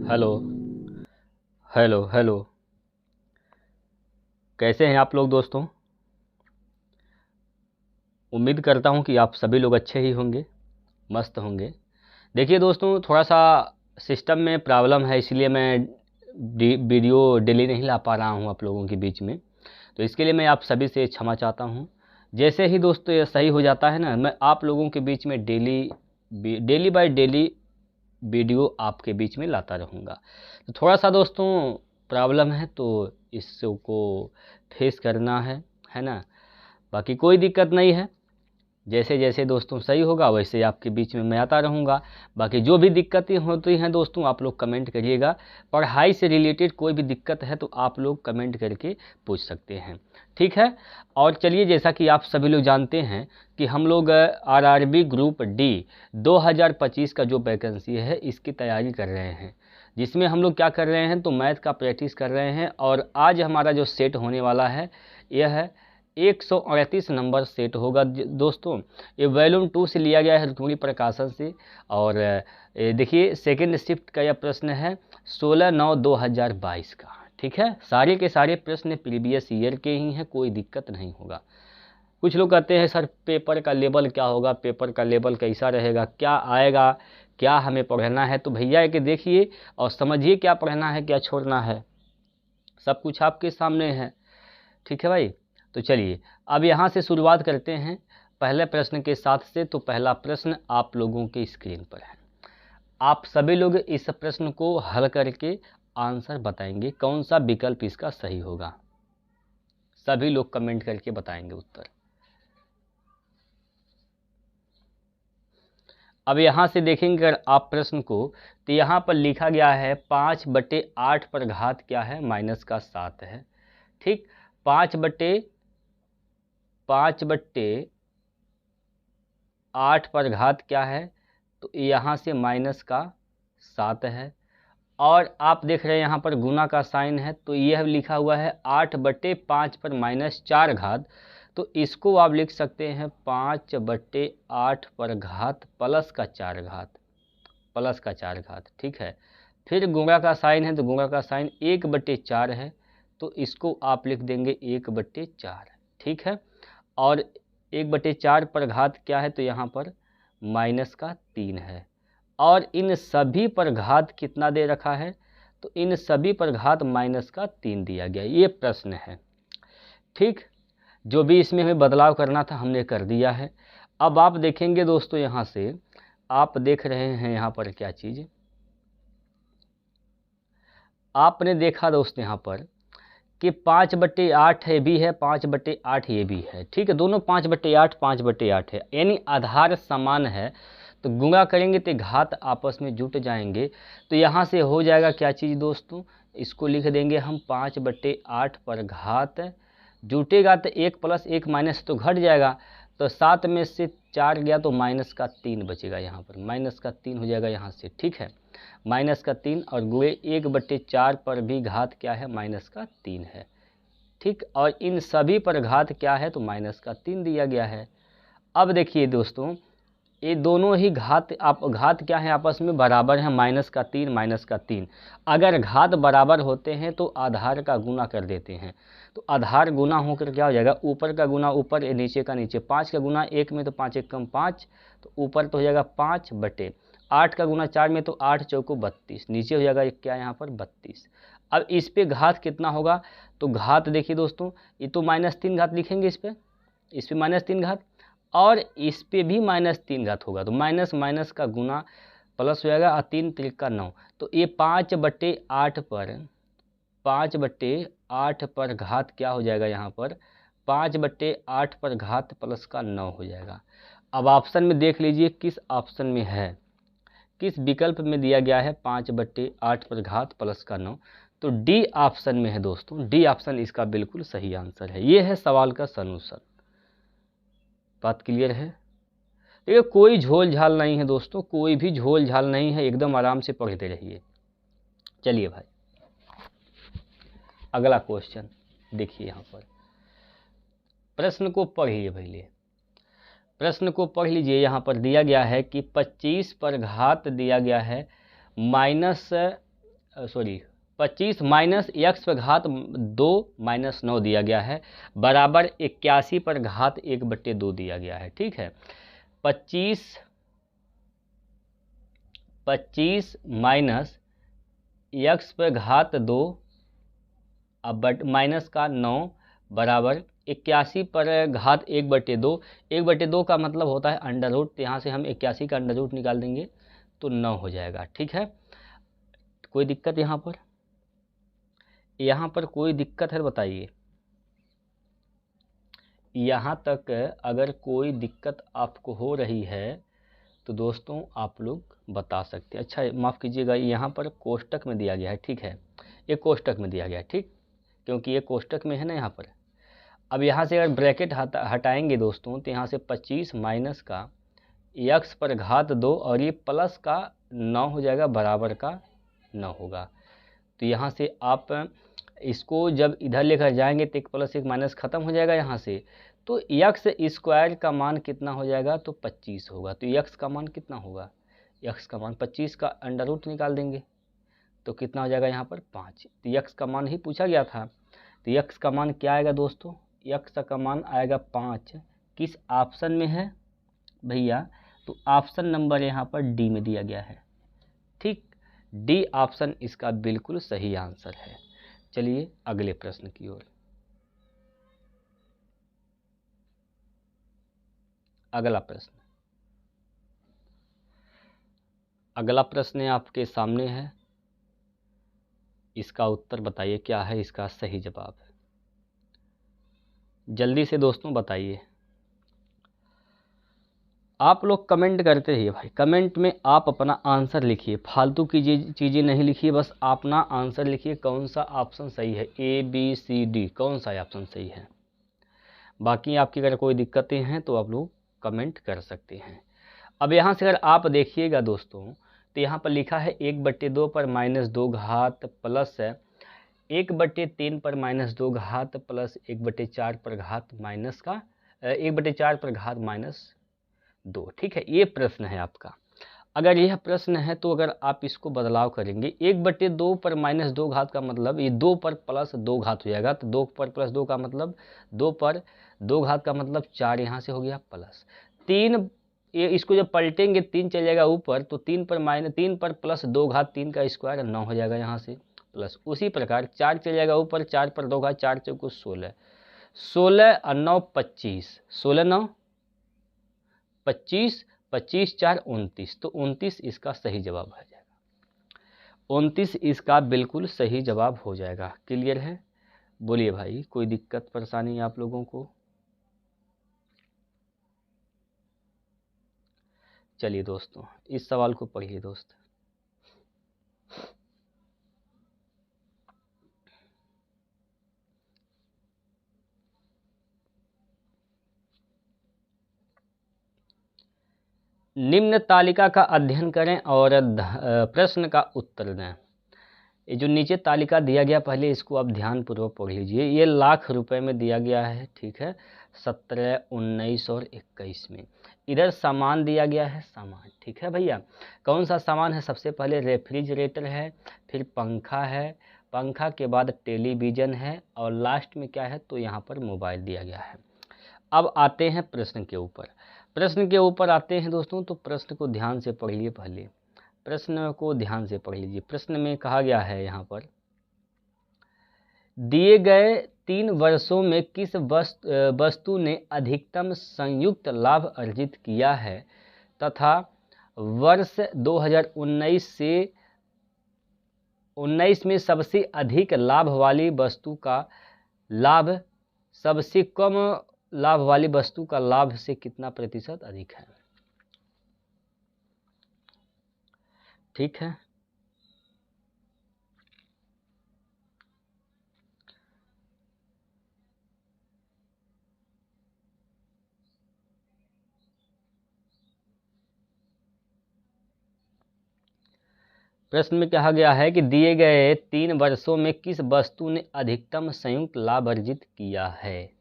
Hello hello hello. कैसे हैं आप लोग दोस्तों? उम्मीद करता हूं कि आप सभी लोग अच्छे ही होंगे, मस्त होंगे। देखिए दोस्तों, थोड़ा सा सिस्टम में प्रॉब्लम है, इसलिए मैं वीडियो डेली नहीं ला पा रहा हूं आप लोगों के बीच में। तो इसके लिए मैं आप सभी से क्षमा चाहता हूं। जैसे ही दोस्तों ये सही हो जाता है ना, मैं आप लोगों के बीच में डेली बाय डेली वीडियो आपके बीच में लाता रहूँगा। तो थोड़ा सा दोस्तों प्रॉब्लम है, तो इसको फेस करना है ना। बाकी कोई दिक्कत नहीं है। जैसे जैसे दोस्तों सही होगा वैसे आपके बीच में मैं आता रहूँगा। बाकी जो भी दिक्कतें होती हैं दोस्तों, आप लोग कमेंट करिएगा। पढ़ाई से रिलेटेड कोई भी दिक्कत है तो आप लोग कमेंट करके पूछ सकते हैं, ठीक है। और चलिए, जैसा कि आप सभी लोग जानते हैं कि हम लोग आरआरबी ग्रुप डी 2025 का जो वैकेंसी है इसकी तैयारी कर रहे हैं, जिसमें हम लोग क्या कर रहे हैं तो मैथ का प्रैक्टिस कर रहे हैं। और आज हमारा जो सेट होने वाला है यह है 138 नंबर सेट होगा दोस्तों। ये वॉल्यूम 2 से लिया गया है, रुक्मिणी प्रकाशन से। और देखिए, सेकंड शिफ्ट का यह प्रश्न है 16/9/2022 का, ठीक है। सारे के सारे प्रश्न प्रीवियस ईयर के ही हैं, कोई दिक्कत नहीं होगा। कुछ लोग कहते हैं सर पेपर का लेवल क्या होगा, पेपर का लेवल कैसा रहेगा, क्या आएगा, क्या हमें पढ़ना है। तो भैया कि देखिए और समझिए क्या पढ़ना है क्या छोड़ना है, सब कुछ आपके सामने है, ठीक है भाई। तो चलिए अब यहाँ से शुरुआत करते हैं पहले प्रश्न के साथ से। तो पहला प्रश्न आप लोगों के स्क्रीन पर है। आप सभी लोग इस प्रश्न को हल करके आंसर बताएंगे, कौन सा विकल्प इसका सही होगा। सभी लोग कमेंट करके बताएंगे उत्तर। अब यहाँ से देखेंगे अगर आप प्रश्न को, तो यहाँ पर लिखा गया है 5/8 पर घात क्या है, -7 है, ठीक। 5/8 पर घात क्या है, तो यहाँ से -7 है। और आप देख रहे हैं यहाँ पर गुना का साइन है, तो यह लिखा हुआ है 8/5 पर -4 घात। तो इसको आप लिख सकते हैं 5/8 पर घात प्लस का 4 घात, प्लस का 4 घात, ठीक है। फिर गुणा का साइन है, तो गुणा का साइन 1/4 है, तो इसको आप लिख देंगे 1/4, ठीक है। और 1/4 पर घात क्या है, तो यहाँ पर -3 है। और इन सभी पर घात कितना दे रखा है, तो इन सभी पर घात -3 दिया गया। ये प्रश्न है, ठीक। जो भी इसमें हमें बदलाव करना था हमने कर दिया है। अब आप देखेंगे दोस्तों, यहाँ से आप देख रहे हैं यहाँ पर क्या चीज़ आपने देखा दोस्त, यहाँ पर कि 5/8 ये भी है, 5/8 ये भी है, ठीक है। दोनों 5/8 5/8 है, यानी आधार समान है। तो गुणा करेंगे तो घात आपस में जुट जाएंगे। तो यहाँ से हो जाएगा क्या चीज़ दोस्तों, इसको लिख देंगे हम 5/8 पर घात, जुटेगा तो 1 + 1 माइनस तो घट जाएगा। तो 7 में से 4 गया तो -3 बचेगा, यहाँ पर -3 हो जाएगा यहाँ से, ठीक है। -3 और गुणे 1/4 पर भी घात क्या है, -3 है, ठीक। और इन सभी पर घात क्या है, तो -3 दिया गया है। अब देखिए दोस्तों, ये दोनों ही घात क्या है आपस में बराबर हैं, -3 -3। अगर घात बराबर होते हैं तो आधार का गुना कर देते हैं। तो आधार गुना होकर क्या हो जाएगा, ऊपर का गुना ऊपर, नीचे का नीचे। 5 का गुना 1 में तो 5 1 कम 5, तो ऊपर तो हो जाएगा 5/8 का गुना 4 में तो 8 चौको 32, नीचे हो जाएगा क्या यहाँ पर 32। अब इस पे घात कितना होगा, तो घात देखिए दोस्तों, ये तो -3 घात लिखेंगे इस पे -3 घात, और इस पे भी -3 घात होगा। तो माइनस माइनस का गुना प्लस हो जाएगा, और 3 × 9। तो ये 5/8 पर घात क्या हो जाएगा, यहाँ पर 5/8 पर घात प्लस का 9 हो जाएगा। अब ऑप्शन में देख लीजिए किस ऑप्शन में है, किस विकल्प में दिया गया है 5/8 पर घात प्लस का 9। तो डी ऑप्शन में है दोस्तों, डी ऑप्शन इसका बिल्कुल सही आंसर है। ये है सवाल का सॉल्यूशन। बात क्लियर है? देखिए कोई झोल झाल नहीं है दोस्तों, कोई भी झोल झाल नहीं है, एकदम आराम से पढ़ते रहिए। चलिए भाई, अगला क्वेश्चन देखिए। यहाँ पर प्रश्न को पढ़िए पहले, प्रश्न को पढ़ लीजिए। यहाँ पर दिया गया है कि 25 पर घात दिया गया है सॉरी 25 माइनस एक्स पर घात 2 माइनस 9 दिया गया है, बराबर 81 पर घात 1/2 दिया गया है। ठीक है, 25 माइनस एक्स पर घात 2 अब माइनस का 9 बराबर 81 पर घात 1/2। 1/2 का मतलब होता है अंडर रूट, तो यहाँ से हम 81 का अंडर रूट निकाल देंगे तो 9 हो जाएगा। ठीक है, कोई दिक्कत यहाँ पर? यहाँ पर कोई दिक्कत है बताइए? यहाँ तक अगर कोई दिक्कत आपको हो रही है तो दोस्तों आप लोग बता सकते हैं। अच्छा माफ़ कीजिएगा, यहाँ पर कोष्टक में दिया गया है। ठीक है, ये कोष्टक में दिया गया है, ठीक, क्योंकि ये कोष्टक में है ना यहाँ पर। अब यहाँ से अगर ब्रैकेट हटाएंगे दोस्तों तो यहाँ से 25 माइनस का एक्स पर घात 2 और ये प्लस का 9 हो जाएगा, बराबर का 9 होगा। तो यहाँ से आप इसको जब इधर लेकर जाएंगे तो 1 + 1 माइनस खत्म हो जाएगा यहाँ से, तो एक्स स्क्वायर का मान कितना हो जाएगा? तो 25 होगा। तो एक्स का मान कितना होगा? एक्स का मान 25 का अंडर रूट निकाल देंगे तो कितना हो जाएगा यहाँ पर? 5। तो एक्स का मान ही पूछा गया था, तो एक्स का मान क्या आएगा दोस्तों? एक्स का मान आएगा 5। किस ऑप्शन में है भैया? तो ऑप्शन नंबर यहाँ पर डी में दिया गया है। ठीक, डी ऑप्शन इसका बिल्कुल सही आंसर है। चलिए अगले प्रश्न की ओर। अगला प्रश्न आपके सामने है, इसका उत्तर बताइए क्या है इसका सही जवाब। जल्दी से दोस्तों बताइए। आप लोग कमेंट करते रहिए भाई, कमेंट में आप अपना आंसर लिखिए, फालतू की चीज़ें नहीं लिखिए, बस अपना आंसर लिखिए कौन सा ऑप्शन सही है, ABCD कौन सा ऑप्शन सही है। बाकी आपकी अगर कोई दिक्कतें हैं तो आप लोग कमेंट कर सकते हैं। अब यहाँ से अगर आप देखिएगा दोस्तों तो यहाँ पर लिखा है 1/2 पर -2 घात प्लस 1/3 पर -2 घात प्लस 1/4 पर घात माइनस का 1/4 पर घात -2। ठीक है, ये प्रश्न है आपका। अगर यह प्रश्न है तो अगर आप इसको बदलाव करेंगे 1/2 पर -2 घात का मतलब ये 2 पर +2 घात हो जाएगा। तो 2 पर +2 का मतलब 2 पर 2 घात का मतलब 4 यहाँ से हो गया प्लस 3। ये इसको जब पलटेंगे 3 चल जाएगा ऊपर, तो 3 पर +2 घात 3 का स्क्वायर 9 हो जाएगा यहाँ से प्लस। उसी प्रकार 4 चल जाएगा ऊपर, 4 पर 2 घात 4 चौको 16, 16 और 9 25, 16 9 25, 25 4 29, तो 29 इसका सही जवाब हो जाएगा। 29 इसका बिल्कुल सही जवाब हो जाएगा। क्लियर है? बोलिए भाई, कोई दिक्कत परेशानी आप लोगों को? चलिए दोस्तों इस सवाल को पढ़िए दोस्त। निम्न तालिका का अध्ययन करें और प्रश्न का उत्तर दें। ये जो नीचे तालिका दिया गया पहले इसको आप ध्यानपूर्वक पढ़ लीजिए। ये लाख रुपए में दिया गया है, ठीक है, 17, 19 और 21 में। इधर सामान दिया गया है, सामान, ठीक है भैया। कौन सा सामान है? सबसे पहले रेफ्रिजरेटर है, फिर पंखा है, पंखा के बाद टेलीविज़न है और लास्ट में क्या है? तो यहाँ पर मोबाइल दिया गया है। अब आते हैं प्रश्न के ऊपर। प्रश्न के ऊपर आते हैं दोस्तों, तो प्रश्न को ध्यान से पढ़िए। पहले प्रश्न को ध्यान से पढ़ लीजिए। प्रश्न में कहा गया है यहाँ पर, दिए गए 3 वर्षों में किस वस्तु ने अधिकतम संयुक्त लाभ अर्जित किया है तथा वर्ष 2019 में सबसे अधिक लाभ वाली वस्तु का लाभ सबसे कम लाभ वाली वस्तु का लाभ से कितना प्रतिशत अधिक है। ठीक है, प्रश्न में कहा गया है कि दिए गए 3 वर्षों में किस वस्तु ने अधिकतम संयुक्त लाभ अर्जित किया है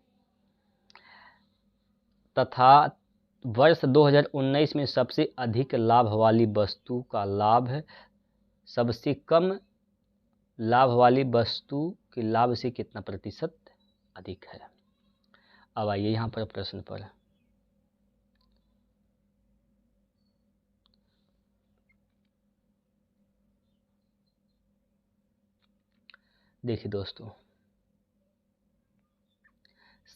तथा वर्ष 2019 में सबसे अधिक लाभ वाली वस्तु का लाभ सबसे कम लाभ वाली वस्तु के लाभ से कितना प्रतिशत अधिक है। अब आइए यहाँ पर प्रश्न पर। देखिए दोस्तों,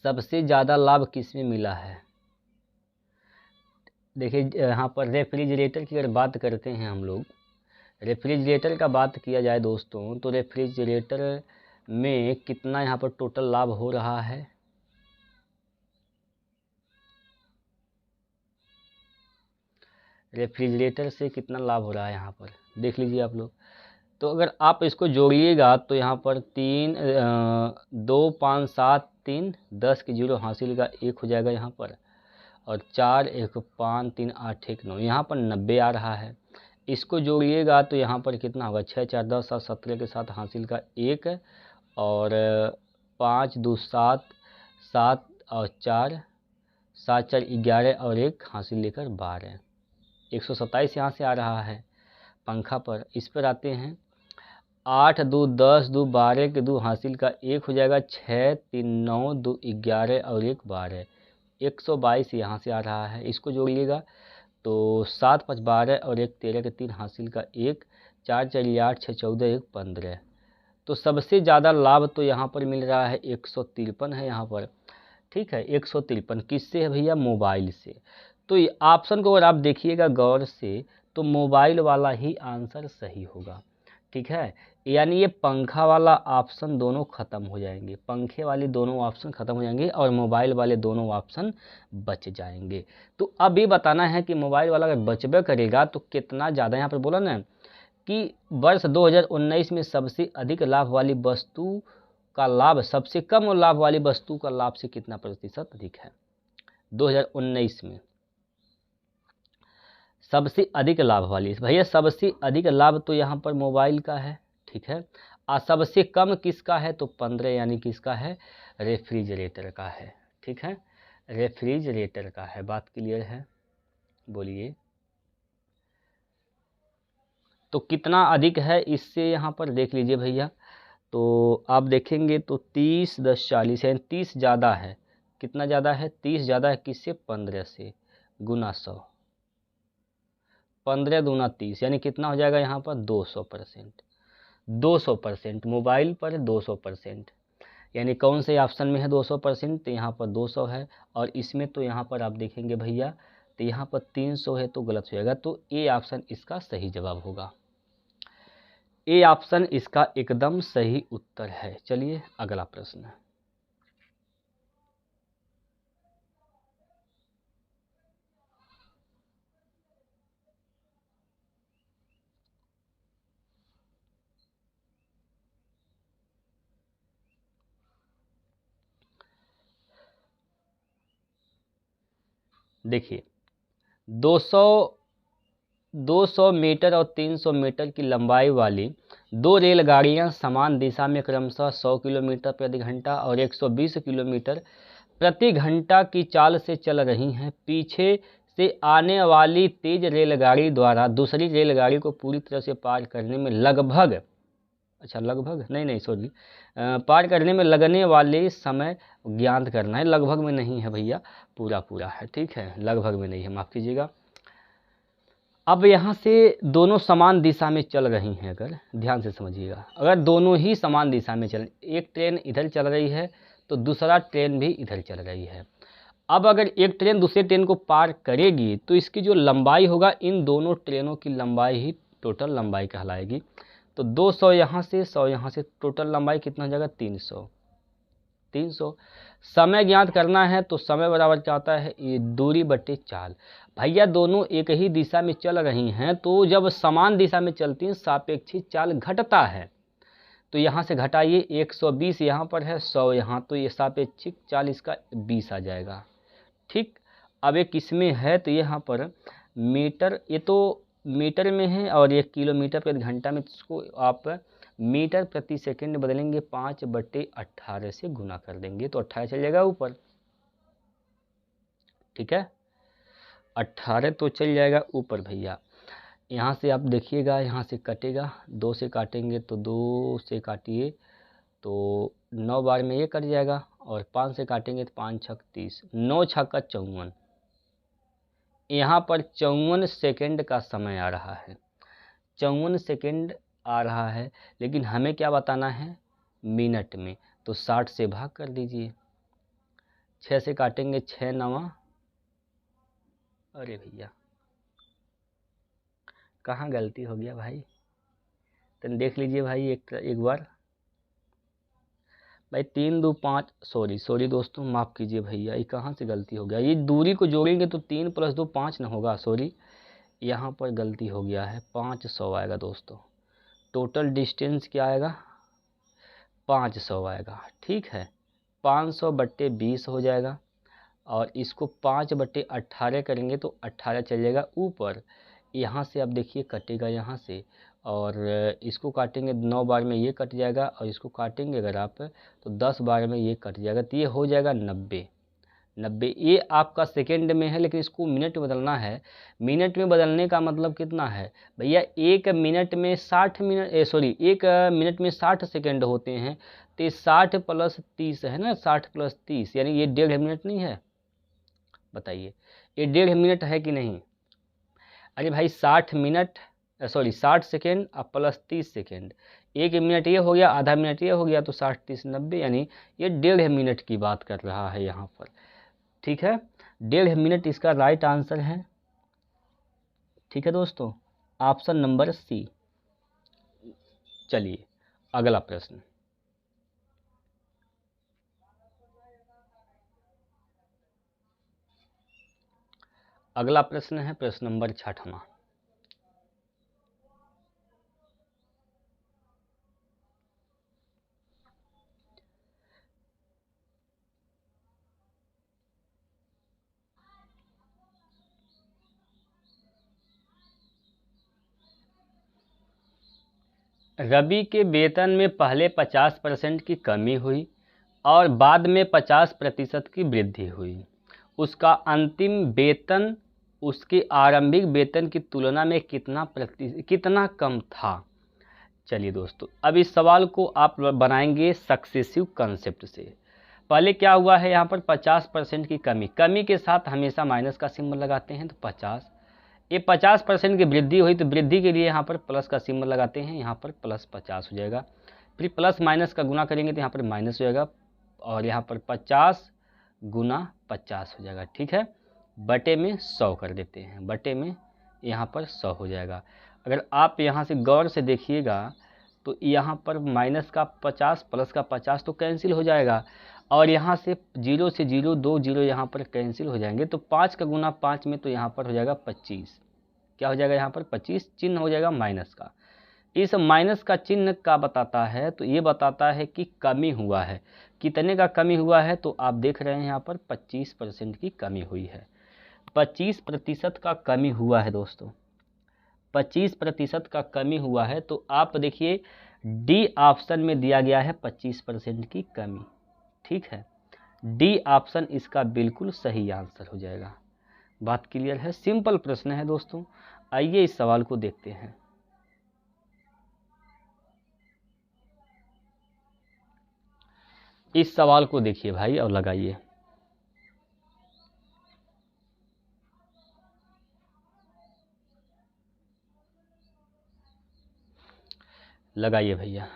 सबसे ज़्यादा लाभ किस में मिला है। देखिए यहाँ पर रेफ्रिजरेटर की अगर बात करते हैं हम लोग, रेफ्रिजरेटर का बात किया जाए दोस्तों, तो रेफ्रिजरेटर में कितना यहाँ पर टोटल लाभ हो रहा है। रेफ्रिजरेटर से कितना लाभ हो रहा है यहाँ पर देख लीजिए आप लोग। तो अगर आप इसको जोड़िएगा तो यहाँ पर 2 5 7 3 10 के 0 हासिल का 1 हो जाएगा यहाँ पर, और 4 1 5 3 8 1 9, यहाँ पर 90 आ रहा है। इसको जोड़िएगा तो यहाँ पर कितना होगा, 6 4 10 7 17 के साथ हासिल का 1, और 5 2 7 7 और 4 7 4 11 और 1 हासिल लेकर 12, 127 यहाँ से आ रहा है पंखा पर। इस पर आते हैं, 8 2 10 2 12 के 2 हासिल का 1 हो जाएगा, 6 3 9 2 11 और 1 12, 122 यहाँ से आ रहा है। इसको जोड़िएगा तो 7 5 12 और 1 13 के 3 हासिल का 1, 4 4 8 6 14 1 15। तो सबसे ज़्यादा लाभ तो यहाँ पर मिल रहा है 153 है यहाँ पर, ठीक है। 153 किससे है भैया, मोबाइल से। तो ये ऑप्शन को अगर आप देखिएगा गौर से तो मोबाइल वाला ही आंसर सही होगा, ठीक है। यानी ये पंखा वाला ऑप्शन दोनों खत्म हो जाएंगे, पंखे वाले दोनों ऑप्शन खत्म हो जाएंगे और मोबाइल वाले दोनों ऑप्शन बच जाएंगे। तो अब ये बताना है कि मोबाइल वाला अगर बचबे करेगा तो कितना ज़्यादा, यहाँ पर बोला ना कि वर्ष 2019 में सबसे अधिक लाभ वाली वस्तु का लाभ सबसे कम लाभ वाली वस्तु का लाभ से कितना प्रतिशत अधिक है। 2019 में सबसे अधिक लाभ वाली, भैया सबसे अधिक लाभ तो यहाँ पर मोबाइल का है, ठीक है। और सबसे कम किसका है, तो 15 यानी किसका है, रेफ्रिजरेटर का है, ठीक है। रेफ्रिजरेटर का है। बात क्लियर है, बोलिए। तो कितना अधिक है इससे यहाँ पर देख लीजिए भैया, तो आप देखेंगे तो 30 10 40 है, 30 ज़्यादा है। कितना ज़्यादा है, 30 ज़्यादा है किससे, 15 से, गुना 100, 15 दूना 30 यानी कितना हो जाएगा यहाँ पर 200%। 200% मोबाइल पर 200%, यानी कौन से ऑप्शन में है 200%, तो यहाँ पर 200 है। और इसमें तो यहाँ पर आप देखेंगे भैया तो यहाँ पर 300 है, तो गलत हो जाएगा। तो ए ऑप्शन इसका सही जवाब होगा, ए ऑप्शन इसका एकदम सही उत्तर है। चलिए अगला प्रश्न है। देखिए 200 मीटर और 300 मीटर की लंबाई वाली दो रेलगाड़ियां समान दिशा में क्रमशः 100 किलोमीटर प्रति घंटा और 120 किलोमीटर प्रति घंटा की चाल से चल रही हैं। पीछे से आने वाली तेज रेलगाड़ी द्वारा दूसरी रेलगाड़ी को पूरी तरह से पार करने में लगभग, अच्छा लगभग नहीं सॉरी, पार करने में लगने वाले समय ज्ञात करना है। लगभग में नहीं है भैया, पूरा है, ठीक है। लगभग में नहीं है, माफ़ कीजिएगा। अब यहाँ से दोनों समान दिशा में चल रही हैं, अगर ध्यान से समझिएगा, अगर दोनों ही समान दिशा में चल, एक ट्रेन इधर चल रही है तो दूसरा ट्रेन भी इधर चल रही है। अब अगर एक ट्रेन दूसरे ट्रेन को पार करेगी तो इसकी जो लंबाई होगा, इन दोनों ट्रेनों की लंबाई ही टोटल लंबाई कहलाएगी। तो 200 यहाँ से, 100 यहाँ से, टोटल लंबाई कितना हो जाएगा, 300। समय ज्ञात करना है तो समय बराबर क्या होता है, ये दूरी बटे चाल। भैया दोनों एक ही दिशा में चल रही हैं, तो जब समान दिशा में चलती हैं सापेक्षिक चाल घटता है। तो यहाँ से घटाइए, 120 यहाँ पर है, 100 यहाँ, तो ये सापेक्षिक चाल इसका 20 आ जाएगा, ठीक। अब एक इसमें है तो यहाँ पर मीटर, ये तो मीटर में है और ये किलोमीटर प्रति घंटा में, इसको आप मीटर प्रति सेकंड बदलेंगे, 5/18 से गुना कर देंगे तो 18 चल जाएगा ऊपर, ठीक है। 18 तो चल जाएगा ऊपर भैया। यहाँ से आप देखिएगा, यहाँ से कटेगा, 2 से काटेंगे तो 2 से काटिए तो 9 बार में ये कट जाएगा, और 5 से काटेंगे तो 5 छक 30, 9 छक्का 54। यहाँ पर 54 सेकंड का समय आ रहा है, 54 सेकंड आ रहा है, लेकिन हमें क्या बताना है, मिनट में। तो 60 से भाग कर दीजिए, 6 से काटेंगे 6 9, अरे भैया कहाँ गलती हो गया भाई, तो देख लीजिए भाई एक बार भाई। 3 2 5, सॉरी दोस्तों, माफ़ कीजिए भैया, ये कहाँ से गलती हो गया, ये दूरी को जोड़ेंगे तो 3 + 2 5 ना होगा, सॉरी यहाँ पर गलती हो गया है, 500 आएगा दोस्तों। टोटल डिस्टेंस क्या आएगा, 500 आएगा, ठीक है। 500/20 हो जाएगा, और इसको 5/18 करेंगे तो 18 चल जाएगा ऊपर। यहाँ से आप देखिए कटेगा यहाँ से, और इसको काटेंगे 9 बार में ये कट जाएगा, और इसको काटेंगे अगर आप तो 10 बार में ये कट जाएगा, तो ये हो जाएगा 90। ये आपका सेकेंड में है, लेकिन इसको मिनट में बदलना है। मिनट में बदलने का मतलब कितना है भैया, 1 मिनट में 60 मिनट, 1 मिनट में 60 सेकेंड होते हैं, तो 60 + 30 है ना, 60 + 30 यानी ये 1.5 मिनट नहीं है, बताइए ये 1.5 मिनट है कि नहीं। अरे भाई 60 सेकेंड और प्लस 30 सेकेंड, 1 मिनट ये हो गया, आधा मिनट ये हो गया, तो 60 30 90, यानी ये 1.5 मिनट की बात कर रहा है यहाँ पर, ठीक है। 1.5 मिनट इसका राइट आंसर है, ठीक है दोस्तों, ऑप्शन नंबर सी। चलिए अगला प्रश्न, अगला प्रश्न है प्रश्न नंबर 6वां। रवि के वेतन में पहले 50% की कमी हुई और बाद में 50% की वृद्धि हुई। उसका अंतिम वेतन उसके आरंभिक वेतन की तुलना में कितना कम था। चलिए दोस्तों, अब इस सवाल को आप बनाएंगे सक्सेसिव कंसेप्ट से। पहले क्या हुआ है, यहाँ पर 50% की कमी के साथ हमेशा माइनस का सिंबल लगाते हैं, तो 50। ये 50% की वृद्धि हुई, तो वृद्धि के लिए यहाँ पर प्लस का सिंबल लगाते हैं, यहाँ पर +50 हो जाएगा। फिर प्लस माइनस का गुना करेंगे तो यहाँ पर माइनस हो जाएगा, और यहाँ पर 50 × 50 हो जाएगा, ठीक है। बटे में 100 कर देते हैं, बटे में यहाँ पर 100 हो जाएगा। अगर आप यहाँ से गौर से देखिएगा तो यहाँ पर माइनस का 50 प्लस का 50 तो कैंसिल हो जाएगा, और यहाँ से 0 से 0 2 0 यहाँ पर कैंसिल हो जाएंगे, तो 5 का गुना 5 में तो यहाँ पर हो जाएगा 25। क्या हो जाएगा यहाँ पर 25, चिन्ह हो जाएगा माइनस का। इस माइनस का चिन्ह का बताता है, तो ये बताता है कि कमी हुआ है। कितने का कमी हुआ है, तो आप देख रहे हैं यहाँ पर 25% की कमी हुई है। 25% का कमी हुआ है दोस्तों, 25% का कमी हुआ है। तो आप देखिए डी ऑप्शन में दिया गया है 25% की कमी, ठीक है। डी ऑप्शन इसका बिल्कुल सही आंसर हो जाएगा। बात क्लियर है, सिंपल प्रश्न है दोस्तों। आइए इस सवाल को देखते हैं। इस सवाल को देखिए भाई और लगाइए। लगाइए भैया।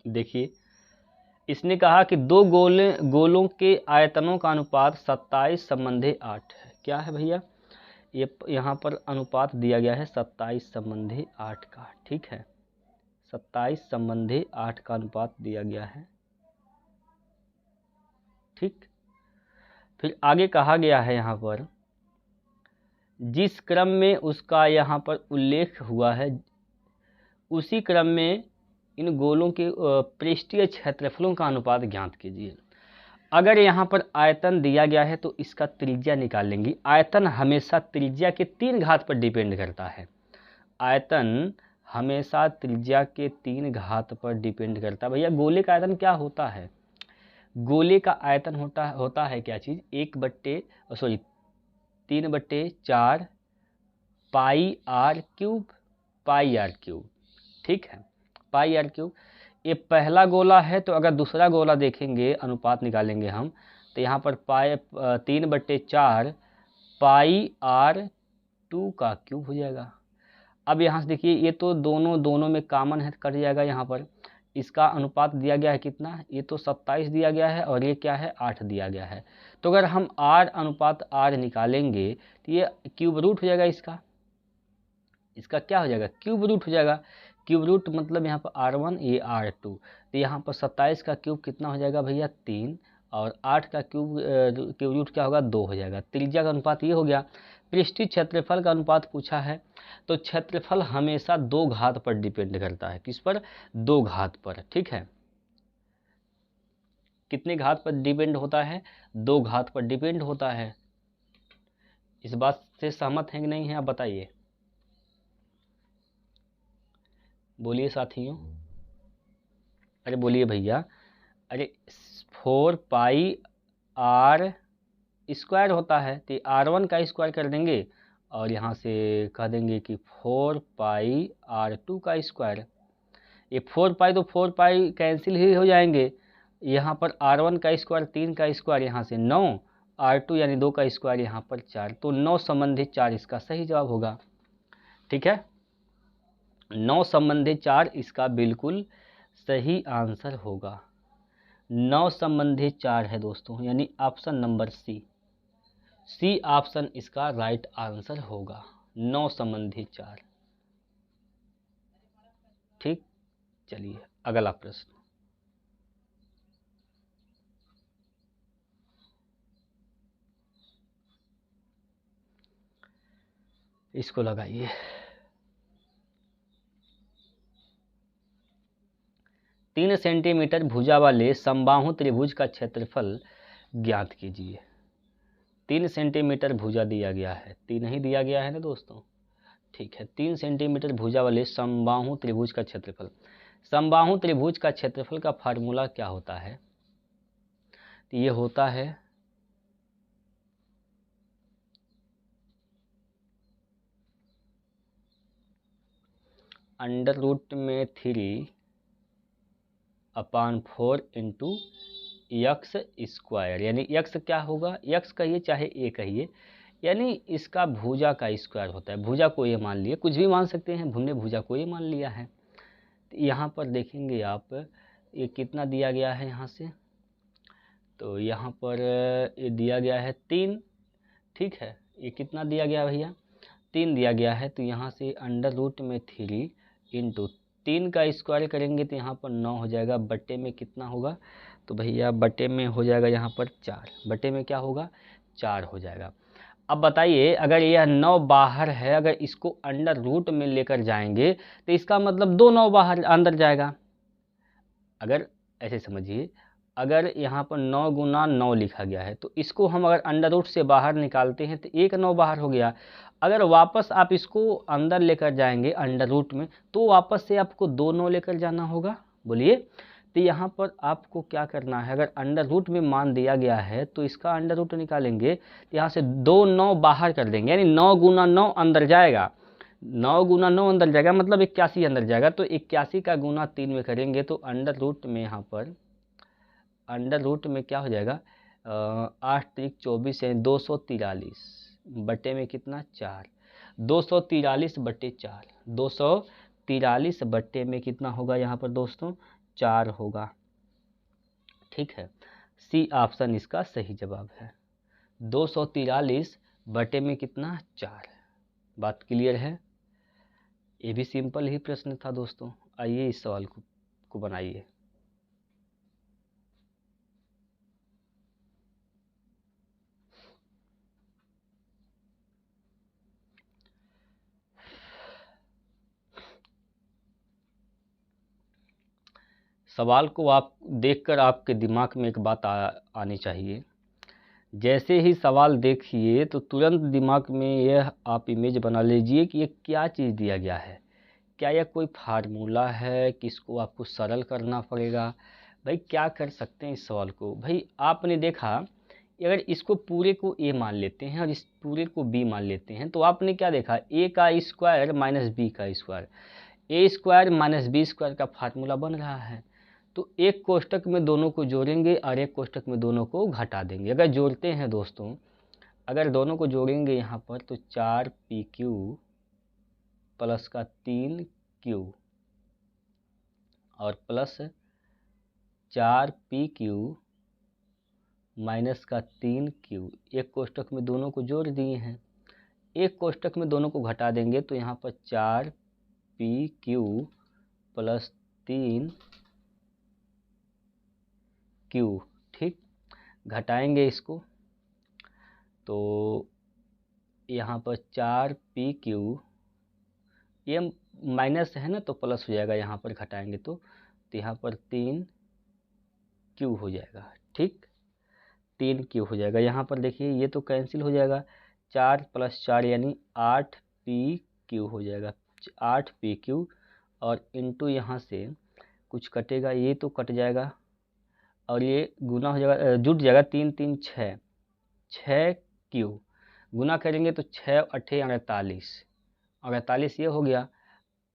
देखिए इसने कहा कि दो गोलों के आयतनों का अनुपात 27/8 है। क्या है भैया, ये यहाँ पर अनुपात दिया गया है 27/8 का, ठीक है। 27/8 का अनुपात दिया गया है, ठीक। फिर आगे कहा गया है यहाँ पर जिस क्रम में उसका यहाँ पर उल्लेख हुआ है उसी क्रम में इन गोलों के पृष्ठीय क्षेत्रफलों का अनुपात ज्ञात कीजिए। अगर यहाँ पर आयतन दिया गया है तो इसका त्रिज्या निकाल लेंगे। आयतन हमेशा त्रिज्या के 3 घात पर डिपेंड करता है। आयतन हमेशा त्रिज्या के 3 घात पर डिपेंड करता है। भैया गोले का आयतन क्या होता है? गोले का आयतन होता है क्या चीज़? 3/4 pi R cube, pi R cube, ठीक है, पाई आर क्यूब। ये पहला गोला है, तो अगर दूसरा गोला देखेंगे, अनुपात निकालेंगे हम, तो यहाँ पर 3/4 पाई आर 2 का क्यूब हो जाएगा। अब यहाँ से देखिए, ये तो दोनों में कॉमन है, कट जाएगा। यहाँ पर इसका अनुपात दिया गया है कितना? ये तो 27 दिया गया है, और ये क्या है? 8 दिया गया है। तो अगर हम r अनुपात r निकालेंगे तो ये क्यूब रूट हो जाएगा। इसका क्या हो जाएगा? क्यूब रूट हो जाएगा। क्यूब रूट मतलब यहाँ पर r1, ये r2, तो यहाँ पर 27 का क्यूब कितना हो जाएगा भैया? 3, और 8 का क्यूब रूट क्या होगा? 2 हो जाएगा। त्रिज्या का अनुपात ये हो गया। पृष्ठीय क्षेत्रफल का अनुपात पूछा है, तो क्षेत्रफल हमेशा 2 घात पर डिपेंड करता है। किस पर? 2 घात पर, ठीक है। कितने घात पर डिपेंड होता है? 2 घात पर डिपेंड होता है। इस बात से सहमत हैं कि नहीं है? आप बताइए, बोलिए साथियों, अरे बोलिए भैया। अरे 4 पाई आर स्क्वायर होता है, तो r1 का स्क्वायर कर देंगे, और यहाँ से कह देंगे कि 4 पाई r2 का स्क्वायर। ये 4 पाई तो 4 पाई कैंसिल ही हो जाएंगे। यहाँ पर r1 का स्क्वायर, 3 का स्क्वायर, यहाँ से 9, r2 यानी 2 का स्क्वायर, यहाँ पर 4, तो 9 संबंधित 4 इसका सही जवाब होगा, ठीक है। 9 संबंधित 4 इसका बिल्कुल सही आंसर होगा। 9 संबंधित 4 है दोस्तों, यानी ऑप्शन नंबर सी ऑप्शन इसका राइट आंसर होगा। 9 संबंधित 4, ठीक। चलिए अगला प्रश्न। इसको लगाइए। 3 सेंटीमीटर भुजा वाले समबाहु त्रिभुज का क्षेत्रफल ज्ञात कीजिए। 3 सेंटीमीटर भुजा दिया गया है, 3 ही दिया गया है ना दोस्तों, ठीक है। 3 सेंटीमीटर भुजा वाले समबाहु त्रिभुज का क्षेत्रफल। समबाहु त्रिभुज का क्षेत्रफल का फार्मूला क्या होता है? तो ये होता है √3 अपान 4 इंटू यक्स स्क्वायर, यानी यक्स क्या होगा? यक्स कहिए चाहे ए कहिए, यानी इसका भुजा का स्क्वायर होता है। भुजा को ये मान लिया, कुछ भी मान सकते हैं, हमने भुजा को ये मान लिया है। तो यहाँ पर देखेंगे आप, ये कितना दिया गया है यहाँ से, तो यहाँ पर ये दिया गया है 3, ठीक है। ये कितना दिया गया भैया? 3 दिया गया है। तो यहाँ से √3 इंटू 3 का स्क्वायर करेंगे तो यहाँ पर 9 हो जाएगा। बट्टे में कितना होगा? तो भैया बट्टे में हो जाएगा यहाँ पर 4, बट्टे में क्या होगा? 4 हो जाएगा। अब बताइए, अगर यह 9 बाहर है, अगर इसको √ में लेकर जाएंगे तो इसका मतलब 2 9 बाहर अंदर जाएगा। अगर ऐसे समझिए, अगर यहाँ पर 9 गुना 9 लिखा गया है, तो इसको हम अगर √ से बाहर निकालते हैं तो 1 9 बाहर हो गया। अगर वापस आप इसको अंदर लेकर जाएंगे √ में, तो वापस से आपको 2 9 लेकर जाना होगा। बोलिए, तो यहाँ पर आपको क्या करना है? अगर √ में मान दिया गया है तो इसका √ निकालेंगे, तो यहाँ से 2 9 बाहर कर देंगे, यानी 9 गुना 9 अंदर जाएगा। 9 गुना 9 अंदर जाएगा मतलब 81 अंदर जाएगा। तो 81 का गुना 3 में करेंगे तो √ में यहाँ पर √ में क्या हो जाएगा? 8 3 24 है, 243 बटे में कितना? 4, 243 बटे 4, 243 बटे में कितना होगा यहाँ पर दोस्तों? 4 होगा, ठीक है। सी ऑप्शन इसका सही जवाब है। 243 बटे में कितना? 4। बात क्लियर है? ये भी सिंपल ही प्रश्न था दोस्तों। आइए इस सवाल को बनाइए। सवाल को आप देखकर आपके दिमाग में एक बात आनी चाहिए। जैसे ही सवाल देखिए तो तुरंत दिमाग में यह आप इमेज बना लीजिए कि ये क्या चीज़ दिया गया है। क्या यह कोई फार्मूला है कि इसको आपको सरल करना पड़ेगा? भाई क्या कर सकते हैं इस सवाल को? भाई आपने देखा, अगर इसको पूरे को ए मान लेते हैं और इस पूरे को बी मान लेते हैं तो आपने क्या देखा, ए का स्क्वायर माइनस बी का स्क्वायर, ए स्क्वायर माइनस बी स्क्वायर का फार्मूला बन रहा है। तो एक कोष्टक में दोनों को जोड़ेंगे और एक कोष्टक में दोनों को घटा देंगे। अगर जोड़ते हैं दोस्तों, अगर दोनों को जोड़ेंगे यहाँ पर तो 4pq प्लस का 3q और प्लस 4pq माइनस का 3q, एक कोष्टक में दोनों को जोड़ दिए हैं। एक कोष्टक में दोनों को घटा देंगे तो यहाँ पर 4pq प्लस 3q, ठीक। घटाएंगे इसको तो यहाँ पर 4pq, ये माइनस है ना तो प्लस हो जाएगा, यहाँ पर घटाएंगे तो यहाँ पर 3q हो जाएगा, ठीक। 3q हो जाएगा। यहाँ पर देखिए ये तो कैंसिल हो जाएगा, 4 प्लस 4 यानी 8pq हो जाएगा, 8pq और इंटू यहाँ से कुछ कटेगा, ये तो कट जाएगा और ये गुना हो जाएगा, जुट जाएगा, 3 3 6, 6q गुना करेंगे तो 6 8 48, 48 ये हो गया,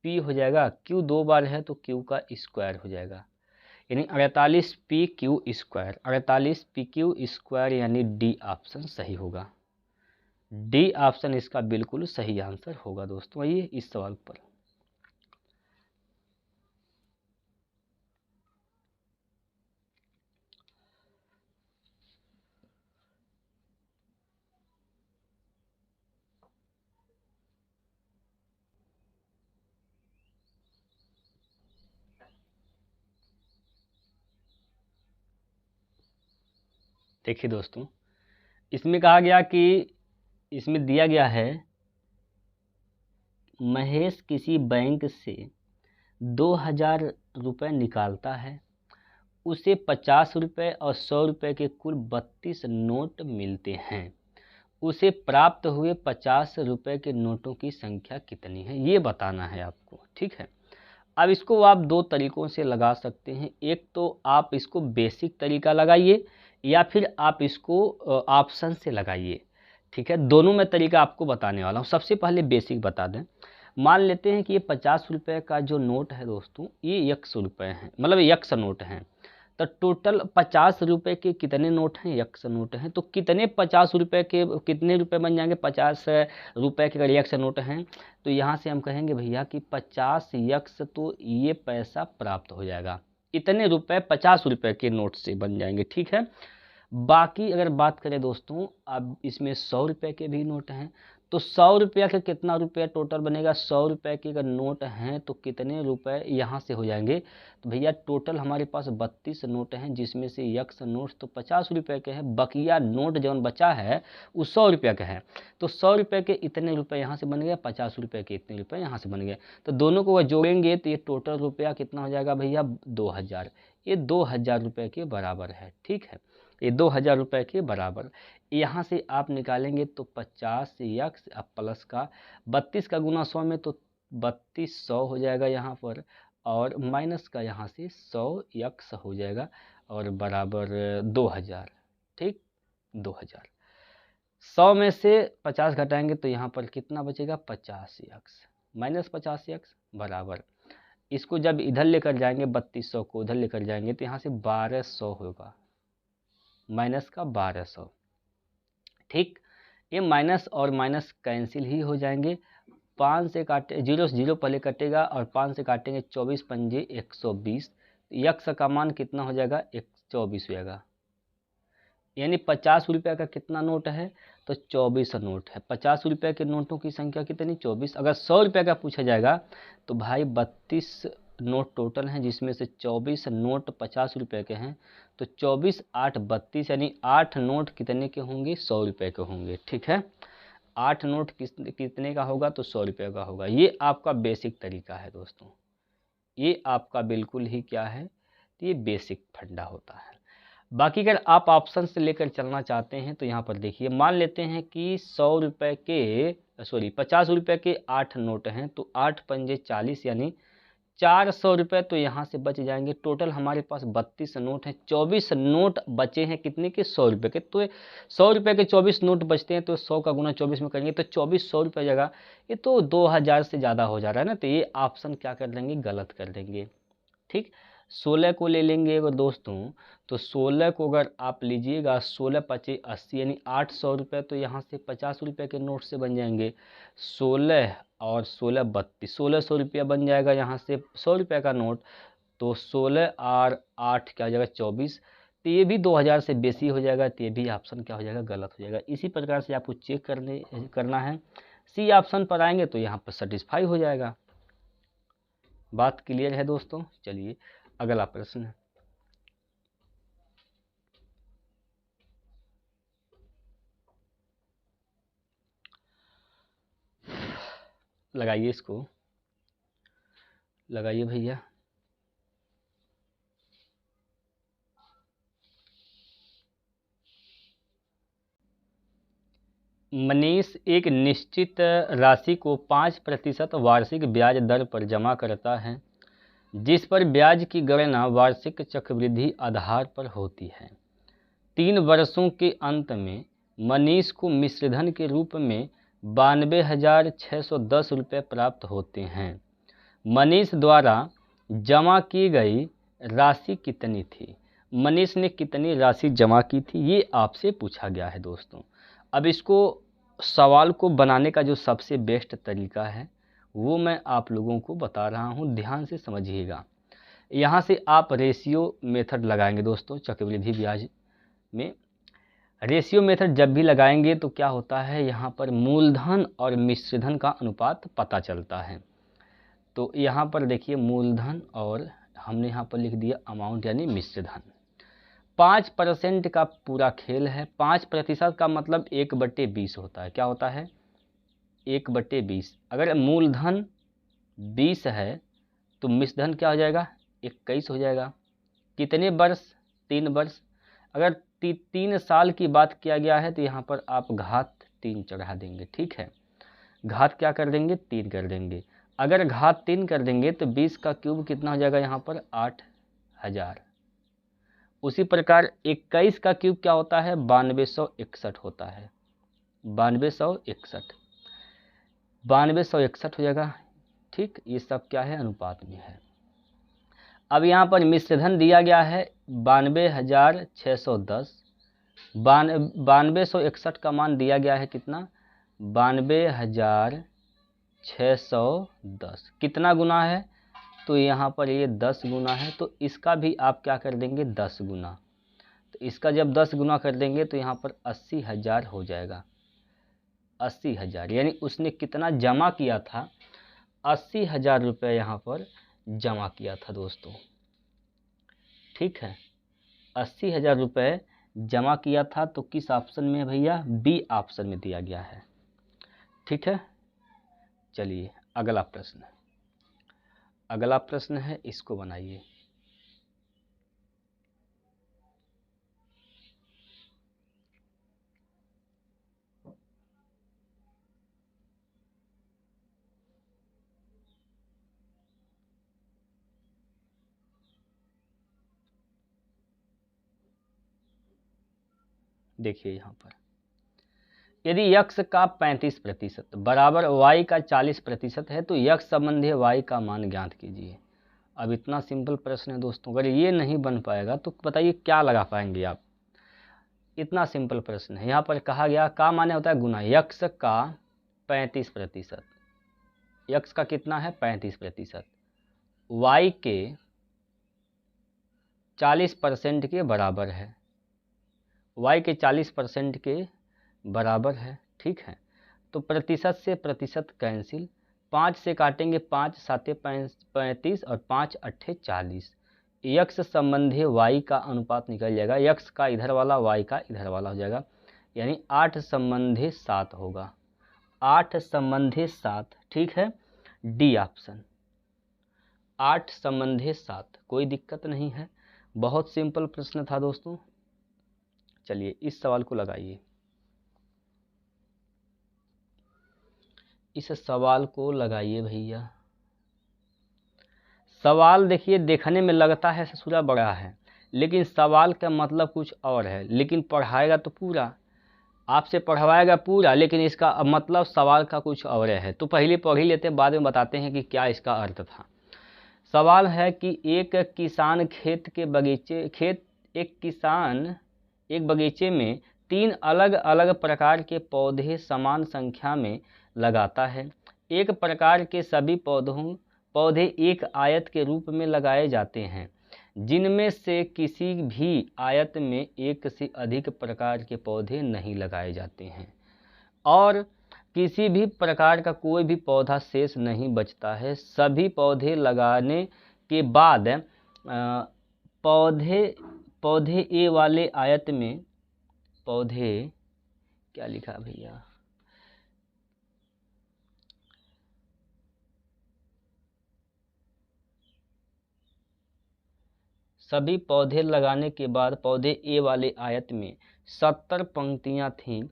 p हो जाएगा, q 2 बार है तो q का स्क्वायर हो जाएगा, यानी 48pq स्क्वायर, 48pq स्क्वायर, यानी डी ऑप्शन सही होगा। डी ऑप्शन इसका बिल्कुल सही आंसर होगा दोस्तों। आइए इस सवाल पर देखिए दोस्तों, इसमें कहा गया कि इसमें दिया गया है महेश किसी बैंक से 2000 रुपये निकालता है, उसे 50 रुपये और 100 रुपये के कुल 32 नोट मिलते हैं, उसे प्राप्त हुए 50 रुपये के नोटों की संख्या कितनी है, ये बताना है आपको, ठीक है। अब इसको आप दो तरीकों से लगा सकते हैं। एक तो आप इसको बेसिक तरीका लगाइए या फिर आप इसको ऑप्शन से लगाइए, ठीक है। दोनों में तरीका आपको बताने वाला हूँ। सबसे पहले बेसिक बता दें। मान लेते हैं कि ये 50 रुपये का जो नोट है दोस्तों, ये 100 रुपये हैं, मतलब 100 नोट हैं। तो टोटल 50 रुपये के कितने नोट हैं, 100 नोट हैं। तो कितने 50 रुपये के कितने रुपये बन जाएंगे, 50 रुपये के अगर 100 नोट हैं तो यहाँ से हम कहेंगे भैया कि 50 100, तो ये पैसा प्राप्त हो जाएगा, इतने रुपये 50 रुपये के नोट से बन जाएंगे, ठीक है। बाकी अगर बात करें दोस्तों, अब इसमें 100 रुपये के भी नोट हैं, तो 100 रुपया का कितना रुपया टोटल बनेगा, 100 रुपये के अगर नोट हैं तो कितने रुपए यहाँ से हो जाएंगे। तो भैया टोटल हमारे पास 32 नोट हैं, जिसमें से 100 नोट तो 50 रुपये के हैं, बकिया नोट जौन बचा है वो 100 रुपये का है। तो 100 रुपये के इतने रुपये यहाँ से बन गए, 50 रुपये के इतने रुपये यहाँ से बन गए। तो दोनों को जोड़ेंगे तो ये टोटल रुपया कितना हो जाएगा भैया, 2000। ये 2000 रुपये के बराबर है, ठीक है। ये 2000 रुपये के बराबर। यहाँ से आप निकालेंगे तो 50 यक्स अब प्लस का 32 का गुना 100 में तो 3200 हो जाएगा यहाँ पर, और माइनस का यहाँ से 100 यक्स हो जाएगा और बराबर 2000, ठीक। 2000 100 में से 50 घटाएंगे तो यहाँ पर कितना बचेगा, 50 यक्स माइनस 50 यक्स बराबर, इसको जब इधर लेकर जाएंगे 3200 को उधर लेकर जाएंगे तो यहाँ से 1200 होगा, माइनस का 1200, ठीक। ये माइनस और माइनस कैंसिल ही हो जाएंगे, 5 से काटे, 0 से 0 पहले कटेगा और 5 से काटेंगे 24 पंजे 120, यक्स का मान कितना हो जाएगा, 124 हो जाएगा। यानी 50 रुपये का कितना नोट है, तो 24 नोट है। 50 रुपये के नोटों की संख्या कितनी, 24। अगर 100 रुपये का पूछा जाएगा तो भाई 32 नोट टोटल हैं, जिसमें से 24 नोट 50 रुपये के हैं। तो 24 8 32, यानी 8 नोट कितने के होंगे, 100 रुपये के होंगे, ठीक है। 8 नोट कितने का होगा, तो 100 रुपये का होगा। ये आपका बेसिक तरीका है दोस्तों, ये आपका बिल्कुल ही क्या है, ये बेसिक फंडा होता है। बाकी अगर आप ऑप्शन से लेकर चलना चाहते हैं तो यहाँ पर देखिए, मान लेते हैं कि 100 रुपये के 50 रुपये के 8 नोट हैं, तो 8 पंजे 40 यानी 400 रुपये तो यहाँ से बच जाएंगे। टोटल हमारे पास 32 नोट हैं, 24 नोट बचे हैं कितने के, 100 रुपये के। तो 100 रुपये के 24 नोट बचते हैं, तो 100 का गुना 24 में करेंगे तो 2400 रुपये जगह, ये तो 2000 से ज़्यादा हो जा रहा है ना, तो ये ऑप्शन क्या कर देंगे, गलत कर देंगे। ठीक, 16 को ले लेंगे अगर दोस्तों, तो 16 को अगर आप लीजिएगा, 16 पचे 80 यानी 800 रुपये, तो यहाँ से 50 रुपये के नोट से बन जाएंगे। 16 और 16 32, 1600 रुपया बन जाएगा यहाँ से 100 रुपये का नोट। तो 16 और 8 क्या हो जाएगा, 24, तो ये भी 2000 से बेसी हो जाएगा, तो ये भी ऑप्शन क्या हो जाएगा, गलत हो जाएगा। इसी प्रकार से आपको चेक करना है। सी ऑप्शन पर आएंगे तो यहाँ पर सेटिस्फाई हो जाएगा। बात क्लियर है दोस्तों? चलिए अगला प्रश्न है। लगाइए, इसको लगाइए भैया। मनीष एक निश्चित राशि को 5% वार्षिक ब्याज दर पर जमा करता है, जिस पर ब्याज की गणना वार्षिक चक्रवृद्धि आधार पर होती है। 3 वर्षों के अंत में मनीष को मिश्रधन के रूप में 92,610 रुपये प्राप्त होते हैं। मनीष द्वारा जमा की गई राशि कितनी थी? मनीष ने कितनी राशि जमा की थी, ये आपसे पूछा गया है दोस्तों। अब इसको सवाल को बनाने का जो सबसे बेस्ट तरीका है वो मैं आप लोगों को बता रहा हूँ, ध्यान से समझिएगा। यहाँ से आप रेशियो मेथड लगाएंगे दोस्तों। चक्रवृद्धि ब्याज में रेशियो मेथड जब भी लगाएंगे तो क्या होता है, यहाँ पर मूलधन और मिश्रधन का अनुपात पता चलता है। तो यहाँ पर देखिए मूलधन और हमने यहाँ पर लिख दिया अमाउंट यानी मिश्रधन। 5% का पूरा खेल है। 5% का मतलब 1/20 होता है। क्या होता है? 1/20। अगर मूलधन 20 है तो मिश्रधन क्या हो जाएगा, 21 हो जाएगा। कितने वर्ष? 3 वर्ष। अगर 3 साल की बात किया गया है तो यहाँ पर आप घात 3 चढ़ा देंगे। ठीक है, घात क्या कर देंगे, 3 कर देंगे। अगर घात 3 कर देंगे तो 20 का क्यूब कितना हो जाएगा, यहाँ पर 8000। उसी प्रकार 21 का क्यूब क्या होता है, 9261 होता है। 9261 हो जाएगा। ठीक, ये सब क्या है, अनुपात में है। अब यहाँ पर मिश्रधन दिया गया है 92,610। 9261 का मान दिया गया है कितना, 92,610। कितना गुना है, तो यहाँ पर ये 10 गुना है, तो इसका भी आप क्या कर देंगे, 10 गुना। तो इसका जब 10 गुना कर देंगे तो यहाँ पर 80,000 हो जाएगा। 80,000 यानी उसने कितना जमा किया था, 80,000 रुपये यहाँ पर जमा किया था दोस्तों। ठीक है, 80,000 रुपये जमा किया था। तो किस ऑप्शन में भैया, बी ऑप्शन में दिया गया है। ठीक है, चलिए अगला प्रश्न। अगला प्रश्न है, इसको बनाइए। देखिए यहाँ पर, यदि यक्ष का 35% बराबर y का 40% है तो यक्ष संबंधी y का मान ज्ञात कीजिए। अब इतना सिंपल प्रश्न है दोस्तों, अगर ये नहीं बन पाएगा तो बताइए क्या लगा पाएंगे आप। इतना सिंपल प्रश्न है। यहाँ पर कहा गया का माने होता है गुना। यक्ष का 35%, यक्ष का कितना है, 35%, y के 40% के बराबर है। y के 40% के बराबर है। ठीक है, तो प्रतिशत से प्रतिशत कैंसिल, 5 से काटेंगे 5 7 35 और 5 8 40। यक्ष संबंधी y का अनुपात निकल जाएगा, यक्ष का इधर वाला y का इधर वाला हो जाएगा, यानी 8 संबंधी 7 होगा। 8 संबंधी 7। ठीक है, डी ऑप्शन, 8 संबंधी 7। कोई दिक्कत नहीं है, बहुत सिंपल प्रश्न था दोस्तों। चलिए इस सवाल को लगाइए, इस सवाल को लगाइए भैया। सवाल देखिए देखने में लगता है ससुरा बड़ा है, लेकिन सवाल का मतलब कुछ और है, लेकिन पढ़ाएगा तो पूरा, आपसे पढ़वाएगा पूरा, लेकिन इसका मतलब सवाल का कुछ और है। तो पहले पढ़ ही लेते हैं, बाद में बताते हैं कि क्या इसका अर्थ था। सवाल है कि एक किसान एक बगीचे में 3 अलग अलग प्रकार के पौधे समान संख्या में लगाता है। एक प्रकार के सभी पौधे एक आयत के रूप में लगाए जाते हैं, जिनमें से किसी भी आयत में एक से अधिक प्रकार के पौधे नहीं लगाए जाते हैं और किसी भी प्रकार का कोई भी पौधा शेष नहीं बचता है। सभी पौधे लगाने के बाद पौधे ए वाले आयत में पौधे क्या लिखा भैया, सभी पौधे लगाने के बाद पौधे ए वाले आयत में 70 पंक्तियां थीं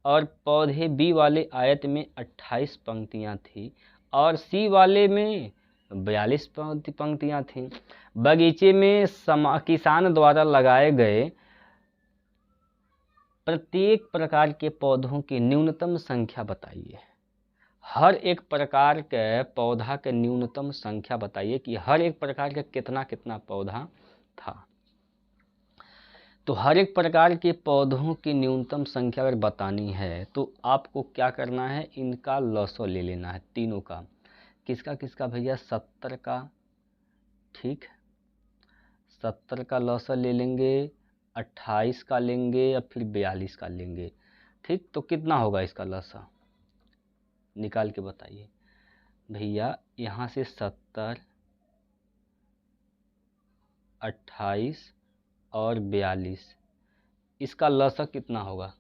और पौधे बी वाले आयत में 28 पंक्तियां थीं और सी वाले में 42 पंक्तियां थीं। बगीचे में किसान द्वारा लगाए गए प्रत्येक प्रकार के पौधों की न्यूनतम संख्या बताइए। हर एक प्रकार के पौधा के न्यूनतम संख्या बताइए कि हर एक प्रकार का कितना कितना पौधा था। तो हर एक प्रकार के पौधों की न्यूनतम संख्या अगर बतानी है तो आपको क्या करना है, इनका लॉसो ले लेना है, तीनों का। किसका किसका भैया, 70 का, ठीक, 70 का लॉसो ले लेंगे, 28 का लेंगे या फिर 42 का लेंगे, ठीक। तो कितना होगा इसका लॉसो, निकाल के बताइए भैया। यहाँ से 70, 28 और 42, इसका लॉसो कितना होगा,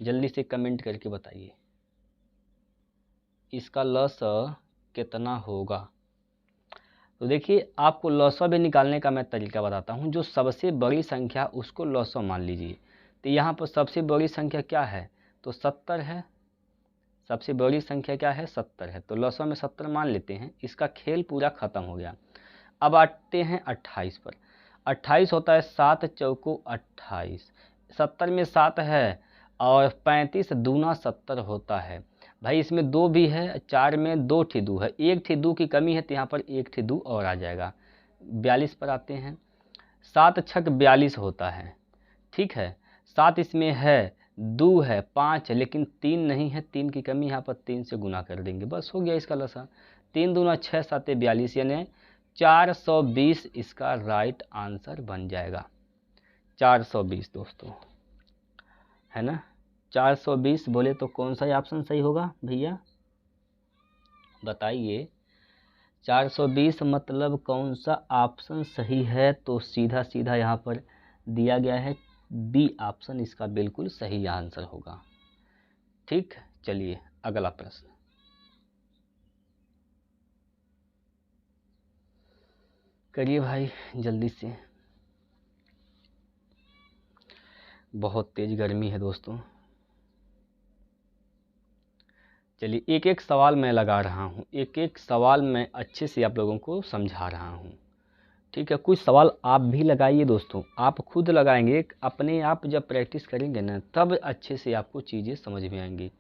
जल्दी से कमेंट करके बताइए इसका लॉसो कितना होगा। तो देखिए आपको लॉसो भी निकालने का मैं तरीका बताता हूँ। जो सबसे बड़ी संख्या उसको लॉसो मान लीजिए। तो यहाँ पर सबसे बड़ी संख्या क्या है, तो 70 है। सबसे बड़ी संख्या क्या है, 70 है, तो लॉसो में 70 मान लेते हैं। इसका खेल पूरा ख़त्म हो गया। अब आते हैं 28 पर। 28 होता है 7 चौको 28, 70 में 7 है और 35 दूना 70 होता है। भाई इसमें 2 भी है, 4 में 2 ठी 2 है, 1 ठी 2 की कमी है तो यहाँ पर 1 ठी 2 और आ जाएगा। 42 पर आते हैं। 7 छक 42 होता है, ठीक है। 7 इसमें है, 2 है, 5 है, लेकिन 3 नहीं है, 3 की कमी, यहाँ पर 3 से गुना कर देंगे, बस हो गया इसका लसा। 3 दूना 6 7 42, यानी 420 इसका राइट आंसर बन जाएगा। 420 दोस्तों, है ना। 420 बोले तो कौन सा ऑप्शन सही होगा भैया, बताइए। 420 मतलब कौन सा ऑप्शन सही है, तो सीधा सीधा यहाँ पर दिया गया है बी ऑप्शन इसका बिल्कुल सही आंसर होगा, ठीक। चलिए अगला प्रश्न, करिए भाई जल्दी से, बहुत तेज गर्मी है दोस्तों। चलिए एक एक सवाल मैं लगा रहा हूँ, एक एक सवाल मैं अच्छे से आप लोगों को समझा रहा हूँ, ठीक है। कुछ सवाल आप भी लगाइए दोस्तों, आप खुद लगाएंगे, अपने आप जब प्रैक्टिस करेंगे ना तब अच्छे से आपको चीज़ें समझ में आएंगी।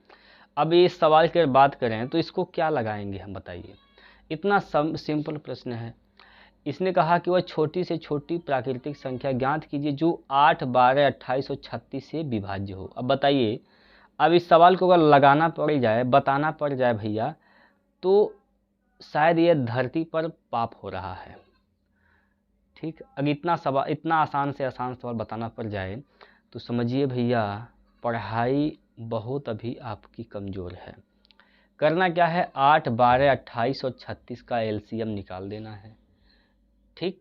अब ये सवाल की बात करें तो इसको क्या लगाएंगे हम, बताइए। इतना सिंपल प्रश्न है। इसने कहा कि वह छोटी से छोटी प्राकृतिक संख्या ज्ञात कीजिए जो 8, 12, 28 और 36 से विभाज्य हो। अब बताइए, अब इस सवाल को अगर लगाना पड़ जाए, बताना पड़ जाए भैया, तो शायद ये धरती पर पाप हो रहा है, ठीक। अगर इतना आसान से आसान सवाल बताना पड़ जाए तो समझिए भैया पढ़ाई बहुत अभी आपकी कमज़ोर है। करना क्या है, 8, 12, 28 और 36 का एलसीएम निकाल देना है, ठीक।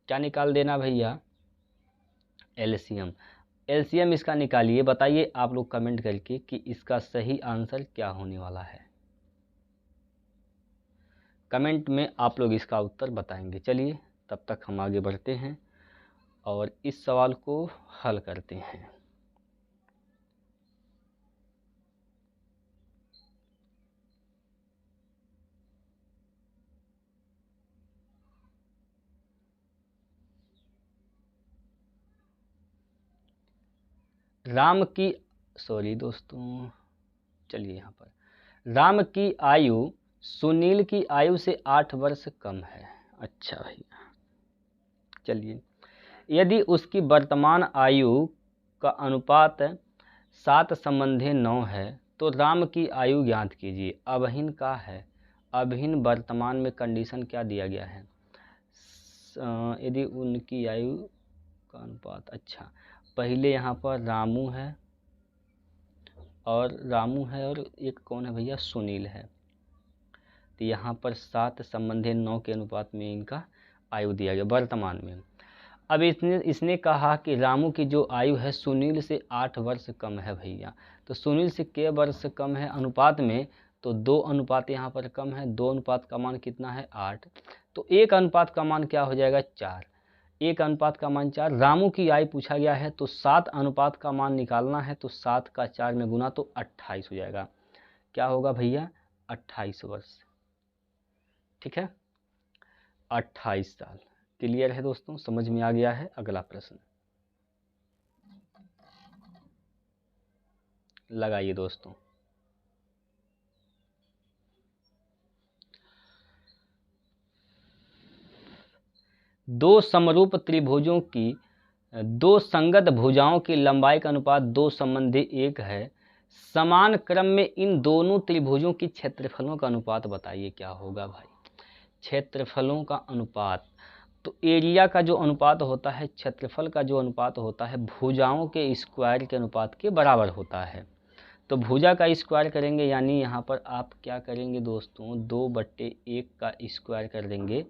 क्या निकाल देना भैया, एलसीएम। एलसीएम इसका निकालिए, बताइए आप लोग कमेंट करके कि इसका सही आंसर क्या होने वाला है। कमेंट में आप लोग इसका उत्तर बताएंगे। चलिए तब तक हम आगे बढ़ते हैं। और इस सवाल को हल करते हैं। राम की सॉरी दोस्तों, चलिए यहाँ पर राम की आयु सुनील की आयु से 8 वर्ष कम है। अच्छा भैया, चलिए, यदि उसकी वर्तमान आयु का अनुपात 7:9 है तो राम की आयु ज्ञात कीजिए। अभिन्न का है, अभिन्न वर्तमान में कंडीशन क्या दिया गया है, यदि उनकी आयु का अनुपात, अच्छा पहले यहाँ पर रामू है और एक कौन है भैया, सुनील है। तो यहाँ पर 7:9 के अनुपात में इनका आयु दिया गया वर्तमान में। अब इसने कहा कि रामू की जो आयु है सुनील से 8 वर्ष कम है भैया। तो सुनील से के वर्ष कम है अनुपात में, तो 2 अनुपात यहाँ पर कम है। 2 अनुपात का मान कितना है, 8। तो 1 अनुपात का मान क्या हो जाएगा, 4। 1 अनुपात का मान 4। रामू की आयु पूछा गया है तो 7 अनुपात का मान निकालना है, तो 7 का 4 में गुना तो 28 हो जाएगा। क्या होगा भैया, 28 वर्ष। ठीक है, 28 साल। क्लियर है दोस्तों, समझ में आ गया है। अगला प्रश्न लगाइए दोस्तों। दो समरूप त्रिभुजों की 2 संगत भुजाओं की लंबाई का अनुपात 2:1 है। समान क्रम में इन दोनों त्रिभुजों की क्षेत्रफलों का अनुपात बताइए। क्या होगा भाई, क्षेत्रफलों का अनुपात, तो एरिया का जो अनुपात होता है, क्षेत्रफल का जो अनुपात होता है, भुजाओं के स्क्वायर के अनुपात के बराबर होता है। तो भुजा का स्क्वायर करेंगे, यानी यहाँ पर आप क्या करेंगे दोस्तों, 2/1 का स्क्वायर कर देंगे,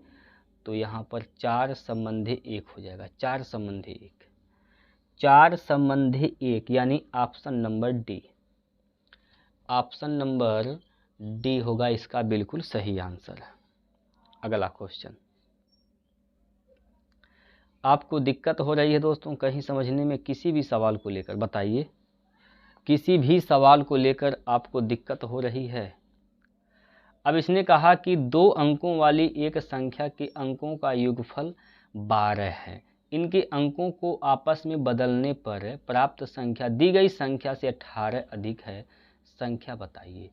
तो यहाँ पर 4:1 हो जाएगा। 4:1, 4:1, यानी option number D, option number D होगा इसका बिल्कुल सही आंसर। अगला क्वेश्चन। आपको दिक्कत हो रही है दोस्तों कहीं समझने में, किसी भी सवाल को लेकर बताइए, किसी भी सवाल को लेकर आपको दिक्कत हो रही है। अब इसने कहा कि 2 अंकों वाली एक संख्या के अंकों का योगफल 12 है। इनके अंकों को आपस में बदलने पर प्राप्त संख्या दी गई संख्या से 18 अधिक है, संख्या बताइए।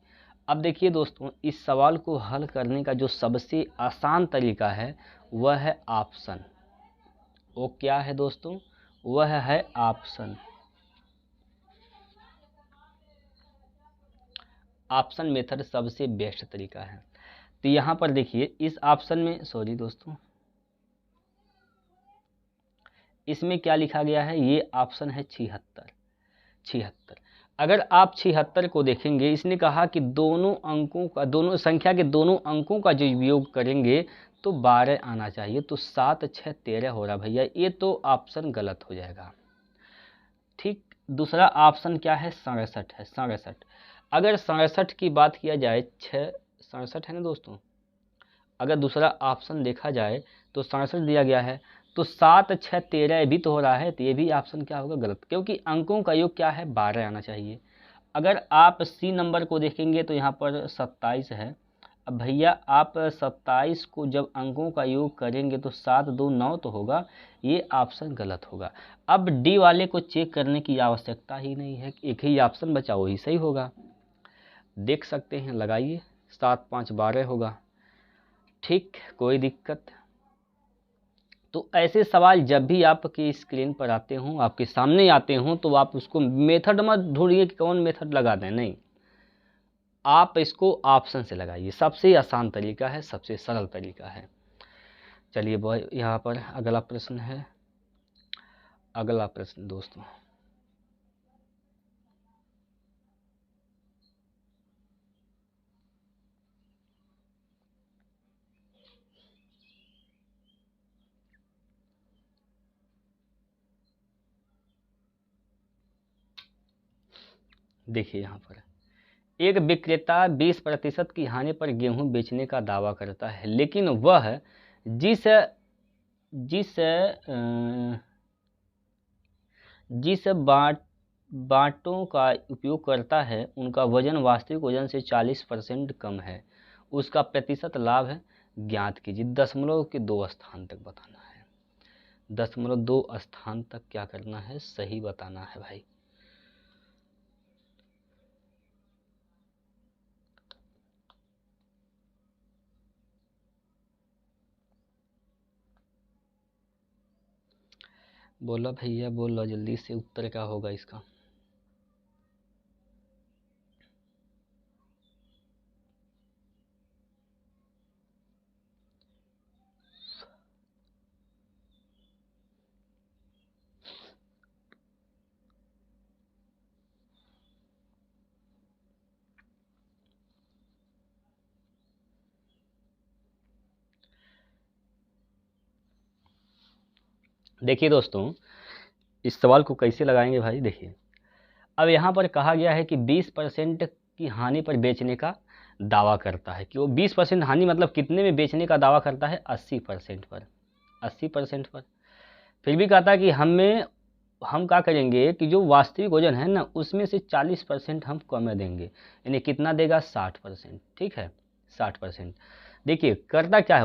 अब देखिए दोस्तों, इस सवाल को हल करने का जो सबसे आसान तरीका है वह है ऑप्शन। वो क्या है दोस्तों, वह है ऑप्शन। ऑप्शन मेथड सबसे बेस्ट तरीका है। तो यहाँ पर देखिए इस ऑप्शन में, सॉरी दोस्तों, इसमें क्या लिखा गया है, ये ऑप्शन है 76। अगर आप 76 को देखेंगे, इसने कहा कि दोनों संख्या के दोनों अंकों का जो योग करेंगे तो 12 आना चाहिए। तो 7 6 13 हो रहा भैया, ये तो ऑप्शन गलत हो जाएगा। ठीक, दूसरा ऑप्शन क्या है, 67 है। 67, अगर 67 की बात किया जाए, 67 है ना दोस्तों, अगर दूसरा ऑप्शन देखा जाए तो 67 दिया गया है, तो 7 6 13 भी तो हो रहा है, तो ये भी ऑप्शन क्या होगा, गलत, क्योंकि अंकों का योग क्या है, 12 आना चाहिए। अगर आप सी नंबर को देखेंगे तो यहाँ पर 27 है। अब भैया आप 27 को जब अंकों का योग करेंगे तो 7 2 9 तो होगा, ये ऑप्शन गलत होगा। अब डी वाले को चेक करने की आवश्यकता ही नहीं है, एक ही ऑप्शन बचा, वही सही होगा। देख सकते हैं, लगाइए, 7 5 12 होगा। ठीक, कोई दिक्कत। तो ऐसे सवाल जब भी आपकी स्क्रीन पर आते हों, आपके सामने आते हों, तो आप उसको मेथड मत ढूंढिए कि कौन मेथड लगा दें, नहीं, आप इसको ऑप्शन से लगाइए। सबसे आसान तरीका है, सबसे सरल तरीका है। चलिए बॉय, यहाँ पर अगला प्रश्न है। अगला प्रश्न दोस्तों, देखिए यहाँ पर एक विक्रेता 20% की हानि पर गेहूं बेचने का दावा करता है, लेकिन वह जिस जिस जिस बाँटों का उपयोग करता है उनका वजन वास्तविक वजन से 40% कम है, उसका प्रतिशत लाभ है ज्ञात कीजिए। दशमलव के 2 स्थान तक बताना है, 2 स्थान तक क्या करना है, सही बताना है भाई। बोलो भैया बोलो, जल्दी से उत्तर क्या होगा इसका। देखिए दोस्तों, इस सवाल को कैसे लगाएंगे भाई। देखिए, अब यहाँ पर कहा गया है कि 20% की हानि पर बेचने का दावा करता है, कि वो 20% हानि मतलब कितने में बेचने का दावा करता है, 80% पर, 80% पर। फिर भी कहता है कि हम क्या करेंगे कि जो वास्तविक वजन है ना उसमें से 40% हम कम में देंगे, यानी कितना देगा, 60%। ठीक है, 60%। देखिए करता क्या है,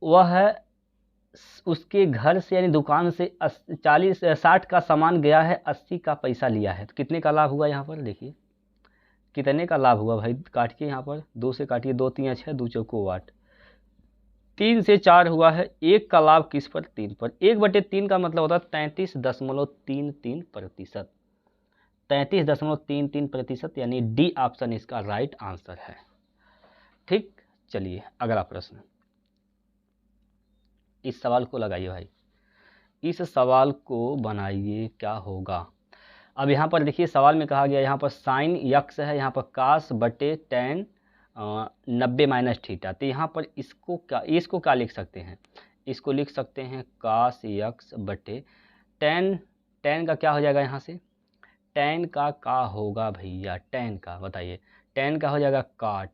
वह है उसके घर से यानी दुकान से 60 का सामान गया है, 80 का पैसा लिया है, तो कितने का लाभ हुआ यहाँ पर। देखिए कितने का लाभ हुआ भाई, काटिए यहाँ पर, 2 से काटिए, 2 3 6, 2 चौको 8, 3 से 4 हुआ है, 1 का लाभ किस पर, 3 पर। 1/3 का मतलब होता है 33.33%, 33.33%, यानी डी ऑप्शन इसका राइट आंसर है। ठीक, चलिए अगला प्रश्न, इस सवाल को लगाइए भाई, इस सवाल को बनाइए, क्या होगा। अब यहाँ पर देखिए सवाल में कहा गया, यहाँ पर साइन यक्स है, यहाँ पर कास बटे टेन 90 माइनस थीटा, तो यहाँ पर इसको क्या लिख सकते हैं, इसको लिख सकते हैं कास यक्स बटे टेन, टेन का क्या हो जाएगा यहाँ से, टेन का होगा भैया, टेन का बताइए, टेन का हो जाएगा काट,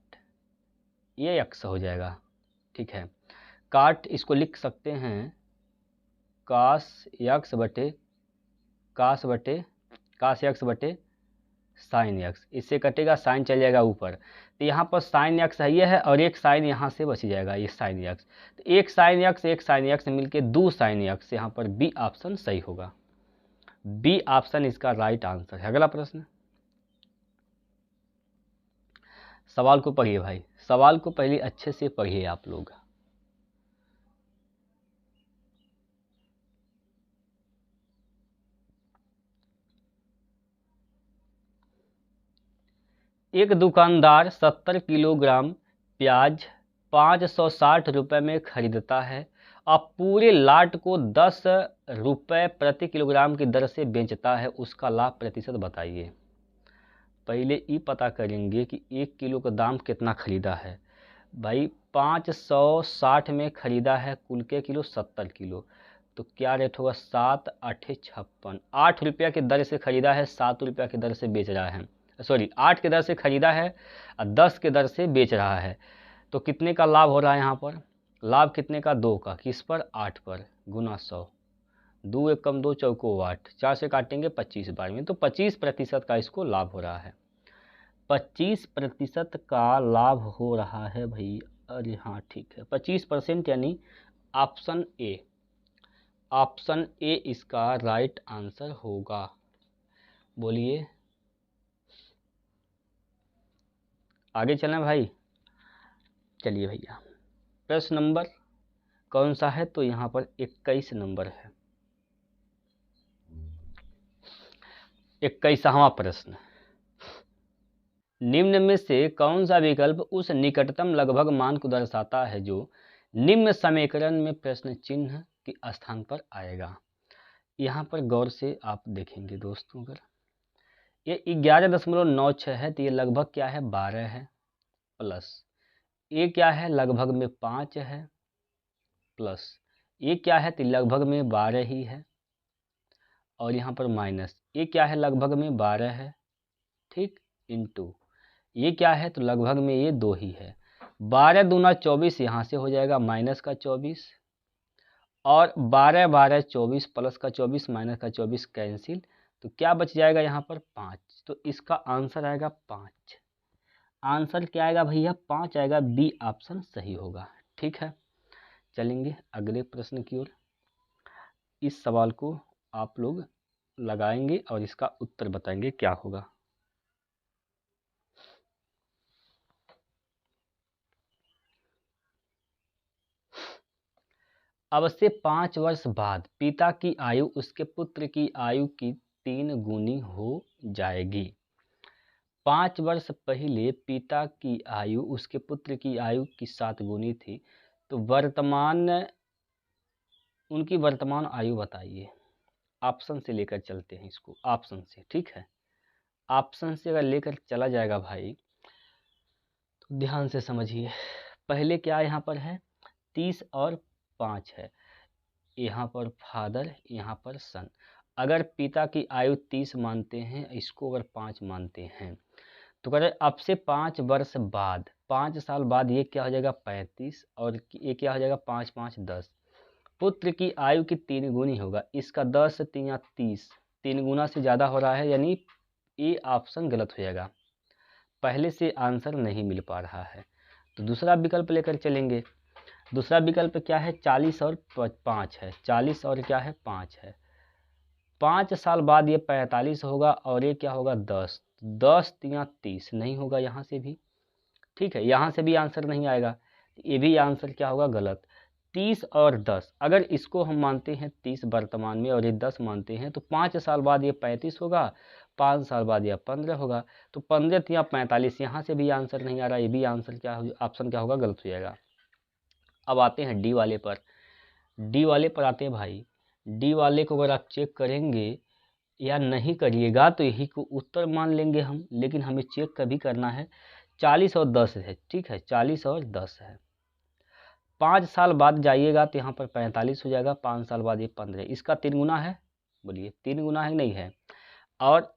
ये यक्स हो जाएगा। ठीक है, काट इसको लिख सकते हैं कास यक्स बटे कास यक्स बटे साइन यक्स, इससे कटेगा, साइन चल जाएगा ऊपर, तो यहाँ पर साइन यक्स है ये है, और एक साइन यहाँ से बच जाएगा, ये साइन यक्स, तो एक साइन यक्स मिलके 2 साइन यक्स, यहाँ पर बी ऑप्शन सही होगा, बी ऑप्शन इसका राइट आंसर है। अगला प्रश्न, सवाल को पढ़िए भाई, सवाल को पहले अच्छे से पढ़िए आप लोग। एक दुकानदार 70 किलोग्राम प्याज 560 रुपये में खरीदता है और पूरे लाट को 10 रुपये प्रति किलोग्राम की दर से बेचता है, उसका लाभ प्रतिशत बताइए। पहले ये पता करेंगे कि 1 किलो का दाम कितना खरीदा है भाई, 560 में खरीदा है, कुल के किलो 70 किलो, तो क्या रेट होगा, 7 8 56, 8 रुपये की दर से खरीदा है, 7 रुपये की दर से बेच रहा है, सॉरी 8 की दर से खरीदा है और 10 की दर से बेच रहा है, तो कितने का लाभ हो रहा है यहाँ पर, लाभ कितने का, 2 का, किस पर, 8 पर, गुना 100, 2 1 कम 2 चौको 8, 4 से काटेंगे 25 बार में, तो 25% का इसको लाभ हो रहा है, 25% का लाभ हो रहा है भाई। अरे हाँ ठीक है, 25%, यानी ऑप्शन ए, ऑप्शन ए इसका राइट आंसर होगा। बोलिए, आगे चलें भाई। चलिए भैया, प्रश्न नंबर कौन सा है, तो यहाँ पर 21 नंबर है, 21वां प्रश्न, निम्न में से कौन सा विकल्प उस निकटतम लगभग मान को दर्शाता है जो निम्न समीकरण में प्रश्न चिन्ह के स्थान पर आएगा। यहाँ पर गौर से आप देखेंगे दोस्तों, अगर ये 11.96 है तो ये लगभग क्या है, 12 है, प्लस ये क्या है, लगभग में 5 है, प्लस ये क्या है तो लगभग में 12 ही है, और यहाँ पर माइनस ये क्या है, लगभग में 12 है, ठीक, इंटू ये क्या है तो लगभग में ये 2 ही है, 12 दूना 24, यहाँ से हो जाएगा माइनस का 24, और 12 12 24 प्लस का 24 माइनस का 24 कैंसिल, तो क्या बच जाएगा यहाँ पर 5। तो इसका आंसर आएगा 5। आंसर क्या आएगा भैया 5 आएगा, बी ऑप्शन सही होगा। ठीक है, चलेंगे अगले प्रश्न की ओर। इस सवाल को आप लोग लगाएंगे और इसका उत्तर बताएंगे क्या होगा। अब से 5 वर्ष बाद पिता की आयु उसके पुत्र की आयु की 3 गुनी हो जाएगी। 5 वर्ष पहले पिता की आयु उसके पुत्र की आयु की 7 गुनी थी, तो उनकी वर्तमान आयु बताइए। ऑप्शन से लेकर चलते हैं इसको, ऑप्शन से। ठीक है, ऑप्शन से अगर लेकर चला जाएगा भाई तो ध्यान से समझिए। पहले क्या यहाँ पर है 30 और 5 है, यहाँ पर फादर, यहाँ पर सन। अगर पिता की आयु 30 मानते हैं, इसको अगर 5 मानते हैं, तो कह रहे अब से 5 वर्ष बाद, 5 साल बाद ये क्या हो जाएगा 35, और ये क्या हो जाएगा 5 5 10। पुत्र की आयु की 3 गुनी होगा, इसका 10 3 30, 3 गुना से ज़्यादा हो रहा है, यानी ये ऑप्शन गलत हो जाएगा। पहले से आंसर नहीं मिल पा रहा है, तो दूसरा विकल्प लेकर चलेंगे। दूसरा विकल्प क्या है 40 और 5 है, 40 और क्या है 5 है। 5 साल बाद ये 45 होगा, और ये क्या होगा 10, 10 3 30 नहीं होगा यहाँ से भी। ठीक है, यहाँ से भी आंसर नहीं आएगा, ये भी आंसर क्या होगा गलत। 30 और 10, अगर इसको हम मानते हैं 30 वर्तमान में और ये 10 मानते हैं, तो 5 साल बाद ये 35 होगा, 5 साल बाद यह 15 होगा, तो 15 या 45, यहाँ से भी आंसर नहीं आ रहा, ये भी आंसर क्या हो, ऑप्शन क्या होगा गलत हो जाएगा। अब आते हैं डी वाले पर। डी वाले पर आते हैं भाई। डी वाले को अगर आप चेक करेंगे या नहीं करिएगा तो यही को उत्तर मान लेंगे हम, लेकिन हमें चेक कभी करना है। 40 और 10 है, ठीक है, 40 और 10 है। 5 साल बाद जाइएगा तो यहाँ पर 45 हो जाएगा, 5 साल बाद ये 15, इसका 3 गुना है, बोलिए 3 गुना है नहीं है। और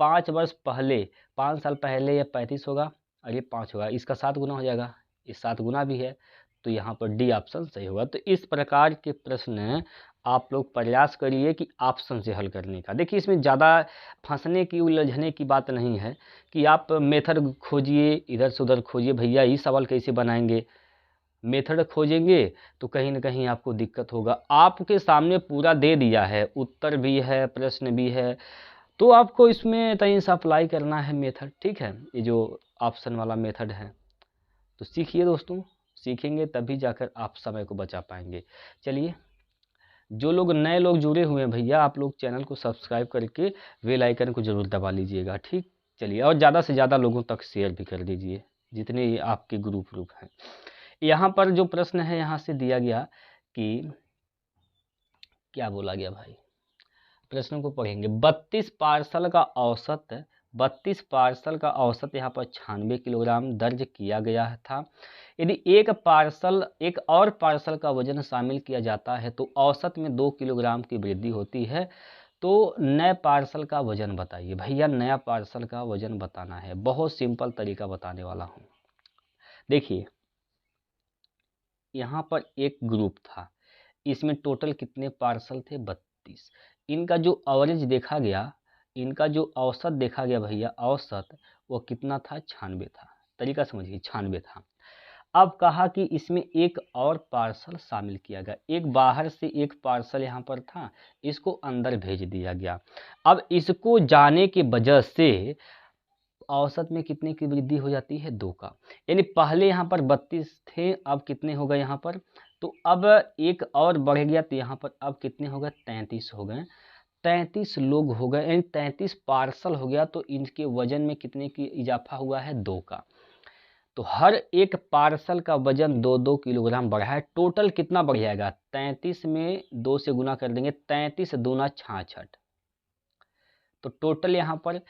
5 वर्ष पहले, 5 साल पहले ये 35 होगा और ये 5 होगा, इसका 7 गुना हो जाएगा, ये 7 गुना भी है, तो यहाँ पर डी ऑप्शन सही होगा। तो इस प्रकार के प्रश्न आप लोग प्रयास करिए कि ऑप्शन से हल करने का। देखिए इसमें ज़्यादा फंसने की उलझने की बात नहीं है कि आप मेथड खोजिए, इधर से उधर खोजिए, भैया ये सवाल कैसे बनाएंगे, मेथड खोजेंगे तो कहीं ना कहीं आपको दिक्कत होगा। आपके सामने पूरा दे दिया है, उत्तर भी है प्रश्न भी है, तो आपको इसमें कहीं से अप्लाई करना है मेथड। ठीक है, ये जो ऑप्शन वाला मेथड है, तो सीखिए दोस्तों, सीखेंगे तभी जाकर आप समय को बचा पाएंगे। चलिए, जो लोग नए लोग जुड़े हुए हैं भैया, आप लोग चैनल को सब्सक्राइब करके बेल आइकन को ज़रूर दबा लीजिएगा। ठीक, चलिए, और ज़्यादा से ज़्यादा लोगों तक शेयर भी कर दीजिए, जितने आपके ग्रुप हैं। यहाँ पर जो प्रश्न है यहाँ से दिया गया कि क्या बोला गया भाई, प्रश्न को पढ़ेंगे। 32 पार्सल का औसत, 32 पार्सल का औसत यहाँ पर 96 किलोग्राम दर्ज किया गया था। यदि एक और पार्सल का वजन शामिल किया जाता है तो औसत में 2 किलोग्राम की वृद्धि होती है। तो नए पार्सल का वजन बताइए। भैया नया पार्सल का वजन बताना है, बहुत सिंपल तरीका बताने वाला हूँ। देखिए यहाँ पर एक ग्रुप था, इसमें टोटल कितने पार्सल थे 32। इनका जो एवरेज देखा गया, इनका जो औसत देखा गया भैया, औसत वो कितना था 96 था। तरीका समझिए, 96 था। अब कहा कि इसमें एक और पार्सल शामिल किया गया, एक बाहर से एक पार्सल यहाँ पर था, इसको अंदर भेज दिया गया। अब इसको जाने की वजह से औसत में कितने की वृद्धि हो जाती है 2 का, यानी पहले यहाँ पर 32 थे, अब कितने हो गए यहाँ पर, तो अब एक और बढ़ गया, तो यहाँ पर अब कितने हो गए 33 हो गए, 33 लोग हो गए, यानी 33 पार्सल हो गया। तो इनके वजन में कितने की इजाफा हुआ है 2 का। तो हर एक पार्सल का वजन 2-2 किलोग्राम बढ़ा है। टोटल कितना बढ़ जाएगा, 33 में 2 से गुना कर देंगे, 33 दूना 66, तो टोटल यहाँ पर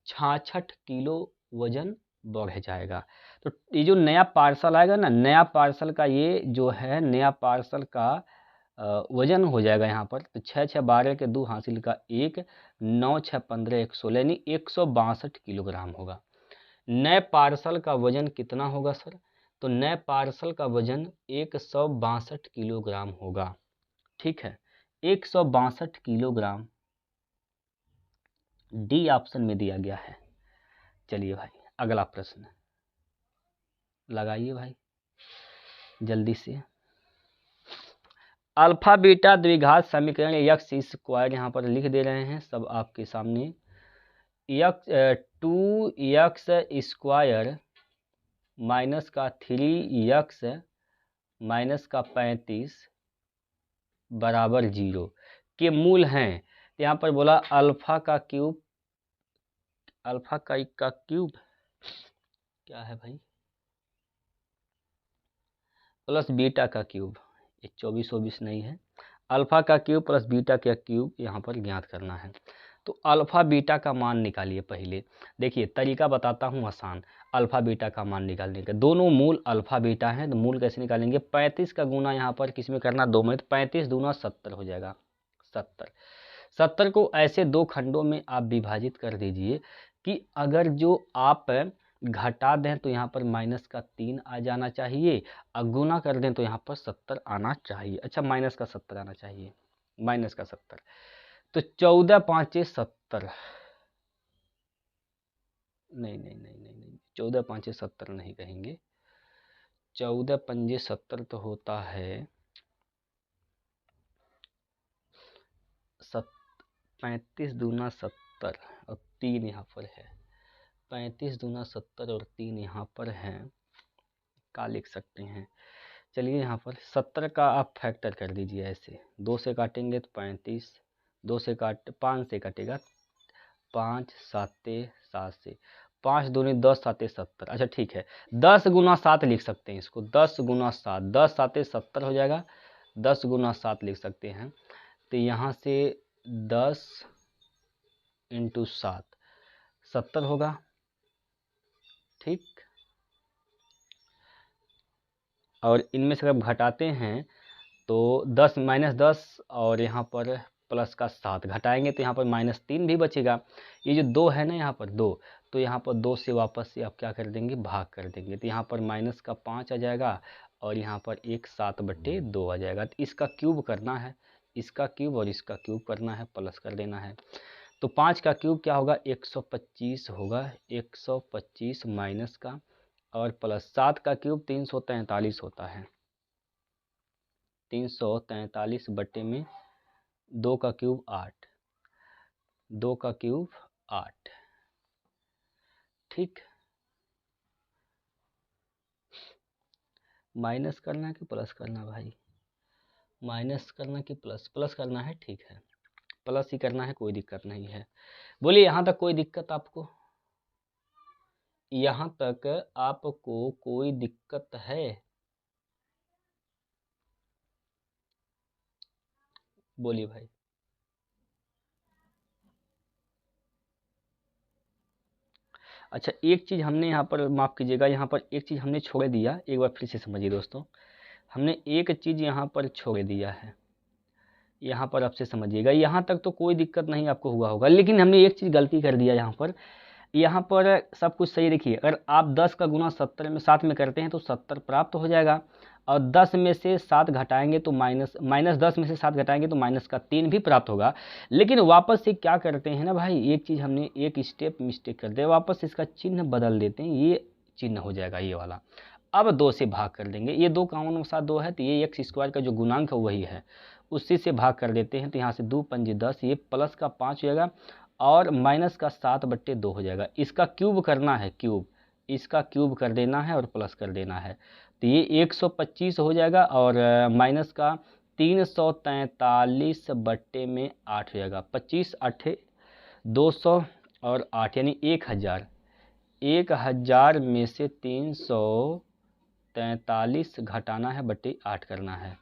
66 किलो वजन बढ़ जाएगा। तो ये जो नया पार्सल आएगा ना, नया पार्सल का ये जो है नया पार्सल का वजन हो जाएगा यहाँ पर, तो 6 6 12 के 2 हासिल का 1, 9 6 15 116, यानी 162 किलोग्राम होगा। नए पार्सल का वजन कितना होगा सर, तो नए पार्सल का वजन 162 किलोग्राम होगा। ठीक है, 162 किलोग्राम डी ऑप्शन में दिया गया है। चलिए भाई अगला प्रश्न लगाइए भाई जल्दी से। अल्फा बीटा द्विघात समीकरण एक्स स्क्वायर यहाँ पर लिख दे रहे हैं सब आपके सामने। एक्स 2x स्क्वायर माइनस का 3x माइनस का 35 बराबर 0 के मूल हैं। तो यहाँ पर बोला अल्फा का क्यूब, अल्फा का क्यूब क्या है भाई, प्लस बीटा का क्यूब, ये 24 नहीं है, अल्फा का क्यूब प्लस बीटा का क्यूब यहाँ पर ज्ञात करना है। तो अल्फा बीटा का मान निकालिए पहले। देखिए तरीका बताता हूँ आसान, अल्फा बीटा का मान निकालने का। दोनों मूल अल्फा बीटा हैं, तो मूल कैसे निकालेंगे, 35 का गुना यहाँ पर किस में करना, 2 में, तो 35 दूना 70 हो जाएगा, 70 को ऐसे दो खंडों में आप विभाजित कर दीजिए कि अगर जो आप घटा दें तो यहाँ पर माइनस का 3 आ जाना चाहिए, और गुना कर दें तो यहाँ पर 70 आना चाहिए। अच्छा माइनस का 70 आना चाहिए, माइनस का 70, तो 14 5 70, नहीं 14 5 70 नहीं कहेंगे, 14 5 70 तो होता है 35 दूना 70 और 3 यहाँ पर है, 35 दूना 70 और 3 यहाँ पर है, क्या लिख सकते हैं, चलिए यहाँ पर 70 का आप फैक्टर कर दीजिए ऐसे, 2 से काटेंगे तो 35, 2 से 5 से कटेगा, 5 7 7 से 5 दूनी 10 7 70। अच्छा ठीक है, 10 गुना 7 लिख सकते हैं इसको, 10 गुना 7, 10 7 70 हो जाएगा, 10 गुना 7 लिख सकते हैं। तो यहाँ से 10 इंटू 7 70 होगा, ठीक। और इनमें से अगर घटाते हैं तो 10 माइनस 10 और यहाँ पर प्लस का 7 घटाएंगे तो यहाँ पर -3 भी बचेगा। ये जो 2 है ना यहाँ पर 2, तो यहाँ पर 2 से वापस से आप क्या कर देंगे, भाग कर देंगे, तो यहाँ पर माइनस का 5 आ जाएगा और यहाँ पर एक 7/2 आ जाएगा। तो इसका क्यूब करना है, इसका क्यूब और इसका क्यूब करना है, प्लस कर देना है। तो 5 का क्यूब क्या होगा, 125 होगा, 125 माइनस का और प्लस 7 का क्यूब 343 होता है, 343 बटे में 2 का क्यूब 8, 2 का क्यूब 8, ठीक। माइनस करना है कि प्लस करना भाई, माइनस करना कि प्लस, प्लस करना है, ठीक है प्लस ही करना है, कोई दिक्कत नहीं है। बोलिए यहाँ तक कोई दिक्कत आपको, यहाँ तक आपको कोई दिक्कत है, बोलिए भाई। अच्छा एक चीज़ हमने यहाँ पर, माफ़ कीजिएगा, यहाँ पर एक चीज़ हमने छोड़ दिया, एक बार फिर से समझिए दोस्तों, हमने एक चीज़ यहाँ पर छोड़ दिया है, यहाँ पर आपसे समझिएगा, यहाँ तक तो कोई दिक्कत नहीं आपको हुआ होगा, लेकिन हमने एक चीज़ गलती कर दिया यहाँ पर। यहाँ पर सब कुछ सही देखिए, अगर आप 10 का गुना 70 में 7 में करते हैं तो 70 प्राप्त हो जाएगा, और 10 में से 7 घटाएंगे तो माइनस 10 में से 7 घटाएंगे तो माइनस का 3 भी प्राप्त होगा। लेकिन वापस से क्या करते हैं ना भाई, एक चीज़ हमने एक स्टेप मिस्टेक कर दिया, वापस इसका चिन्ह बदल देते हैं, ये चिन्ह हो जाएगा ये वाला, अब 2 से भाग कर देंगे, ये 2 कामों के साथ 2 है तो ये एक्स स्क्वायर का जो गुणांक है वही है, उसी से भाग कर देते हैं, तो यहाँ से 2 पंजे 10, ये प्लस का 5 हो जाएगा और माइनस का 7/2 हो जाएगा। इसका क्यूब करना है, क्यूब, इसका क्यूब कर देना है और प्लस कर देना है, तो ये 125 हो जाएगा और माइनस का 343 बट्टे में 8 हो जाएगा, 25 8 200 और 8 यानी 1000, 1000 में से 343 घटाना है बट्टे 8 करना है,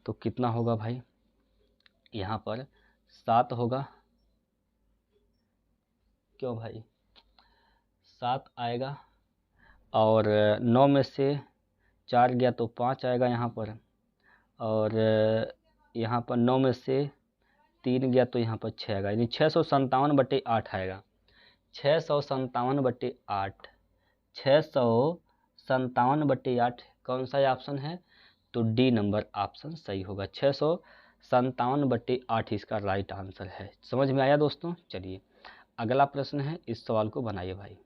तो कितना होगा भाई, यहाँ पर 7 होगा, क्यों भाई 7 आएगा, और 9 में से 4 गया तो 5 आएगा यहाँ पर, और यहाँ पर 9 में से 3 गया तो यहाँ पर 6 आएगा, यानी 657/8 आएगा, 657/8, 657/8 कौन सा ऑप्शन है, तो डी नंबर ऑप्शन सही होगा, 657 57/8 इसका राइट आंसर है। समझ में आया दोस्तों? चलिए अगला प्रश्न है, इस सवाल को बनाइए भाई।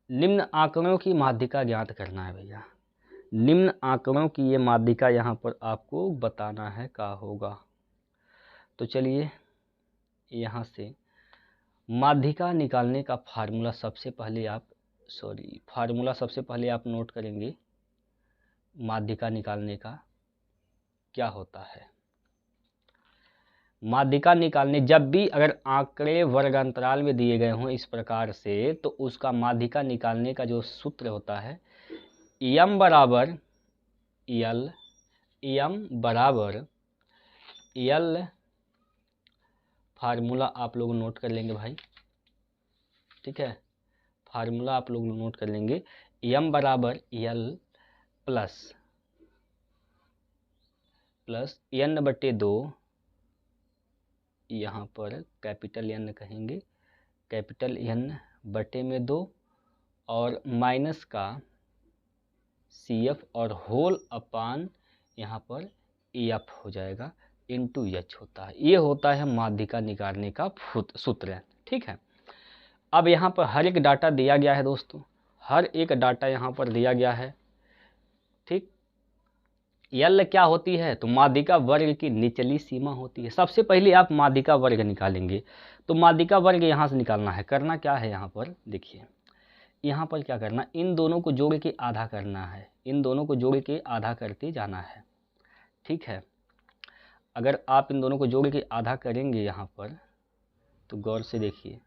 निम्न आंकड़ों की माध्यिका ज्ञात करना है भैया। निम्न आंकड़ों की ये माध्यिका यहाँ पर आपको बताना है क्या होगा। तो चलिए यहाँ से माध्यिका निकालने का फार्मूला सबसे पहले आप नोट करेंगे। माध्यिका निकालने का क्या होता है? माध्यिका निकालने, जब भी अगर आंकड़े वर्ग अंतराल में दिए गए हों इस प्रकार से, तो उसका माध्यिका निकालने का जो सूत्र होता है m बराबर l, फार्मूला आप लोग नोट कर लेंगे भाई, ठीक है। फार्मूला आप लोग नोट कर लेंगे, m बराबर l प्लस n/2, यहाँ पर कैपिटल N कहेंगे, कैपिटल N/2 और माइनस का CF और होल अपान यहाँ पर EF हो जाएगा, इंटू H होता है। ये होता है माध्यिका निकालने का सूत्र, ठीक है। अब यहाँ पर हर एक डाटा दिया गया है दोस्तों, हर एक डाटा यहाँ पर दिया गया है, ठीक। यल क्या होती है? तो माध्यिका वर्ग की निचली सीमा होती है। सबसे पहले आप माध्यिका वर्ग निकालेंगे, तो माध्यिका वर्ग यहाँ से निकालना है। करना क्या है यहाँ पर देखिए, यहाँ पर क्या करना, इन दोनों को जोड़ के आधा करना है, इन दोनों को जोड़ के आधा करते जाना है, ठीक है। अगर आप इन दोनों को जोड़ के आधा करेंगे यहाँ पर, तो गौर से देखिए,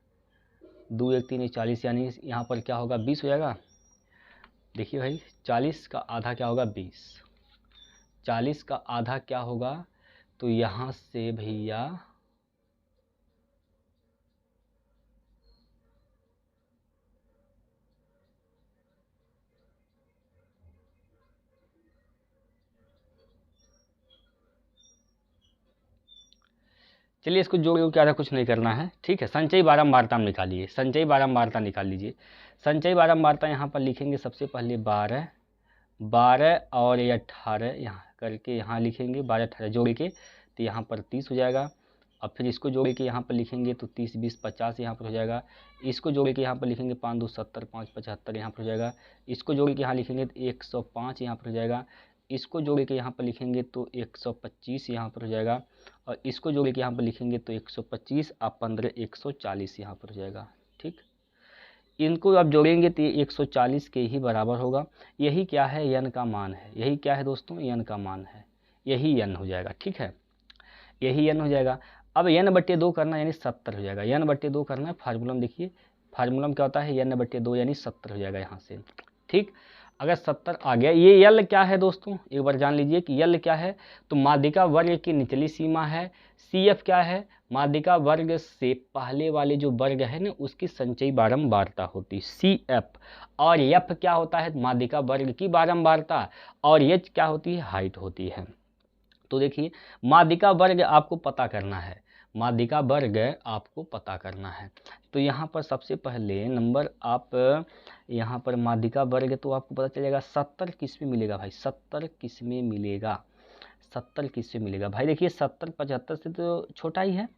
2 1 3 40, यानी यहाँ पर क्या होगा 20 हो जाएगा। देखिए भाई 40 का आधा क्या होगा 20, 40 का आधा क्या होगा, तो यहाँ से भैया चलिए इसको जोड़ के आधा कुछ नहीं करना है, ठीक है। संचयी बारंबारता में निकालिए, संचयी बारंबारता निकाल लीजिए। संचयी बारंबारता यहाँ पर लिखेंगे सबसे पहले 12 और ये 18 यहाँ करके यहाँ लिखेंगे, 12 18 जोड़ के, तो यहाँ पर 30 हो जाएगा। अब फिर इसको जोड़ के यहाँ पर लिखेंगे तो 30 20 50 यहाँ पर हो जाएगा। इसको जोड़ के यहाँ पर लिखेंगे 5 2 70 5 75 यहाँ पर हो जाएगा। इसको जोड़ के यहाँ लिखेंगे तो 105 यहाँ पर हो जाएगा। इसको जोड़ के यहाँ पर लिखेंगे तो 125 यहाँ पर हो जाएगा, और इसको जोड़ के यहाँ पर लिखेंगे तो 125 और 15 140 यहाँ पर हो जाएगा, ठीक। इनको आप जोड़ेंगे तो ये 140 के ही बराबर होगा। यही क्या है, n का मान है। यही क्या है दोस्तों, n का मान है, यही n हो जाएगा, ठीक है, यही n हो जाएगा। अब n/2 करना यानी 70 हो जाएगा, n/2 करना है। फार्मूला में देखिए, फार्मूला में क्या होता है, n/2 यानी 70 हो जाएगा यहाँ से, ठीक। अगर 70 आ गया, ये यल क्या है दोस्तों, एक बार जान लीजिए कि यल क्या है, तो माध्यिका वर्ग की निचली सीमा है। CF क्या है, माध्यिका वर्ग से पहले वाले जो वर्ग है ना उसकी संचयी बारंबारता होती है CF, और F क्या होता है, माध्यिका वर्ग की बारंबारता, और H क्या होती है, हाइट होती है। तो देखिए माध्यिका वर्ग आपको पता करना है, माध्यिका वर्ग आपको पता करना है। तो यहाँ पर सबसे पहले नंबर आप यहाँ पर माध्यिका वर्ग, तो आपको पता चलेगा 70 किस में मिलेगा भाई, 70 किस में मिलेगा, 70 किस में मिलेगा भाई। देखिए 70 75 से तो छोटा ही है,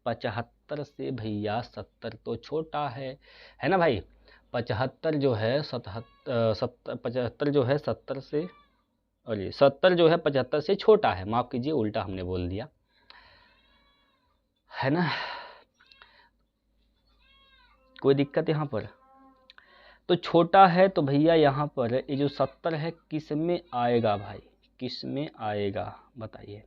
75 से भैया 70 तो छोटा है ना भाई। 75 जो है 75 जो है 70 से, और ये 70 जो है 75 से छोटा है, माफ़ कीजिए उल्टा हमने बोल दिया, है ना। कोई दिक्कत यहाँ पर, तो छोटा है तो भैया यहाँ पर ये जो 70 है किस में आएगा भाई, किस में आएगा बताइए।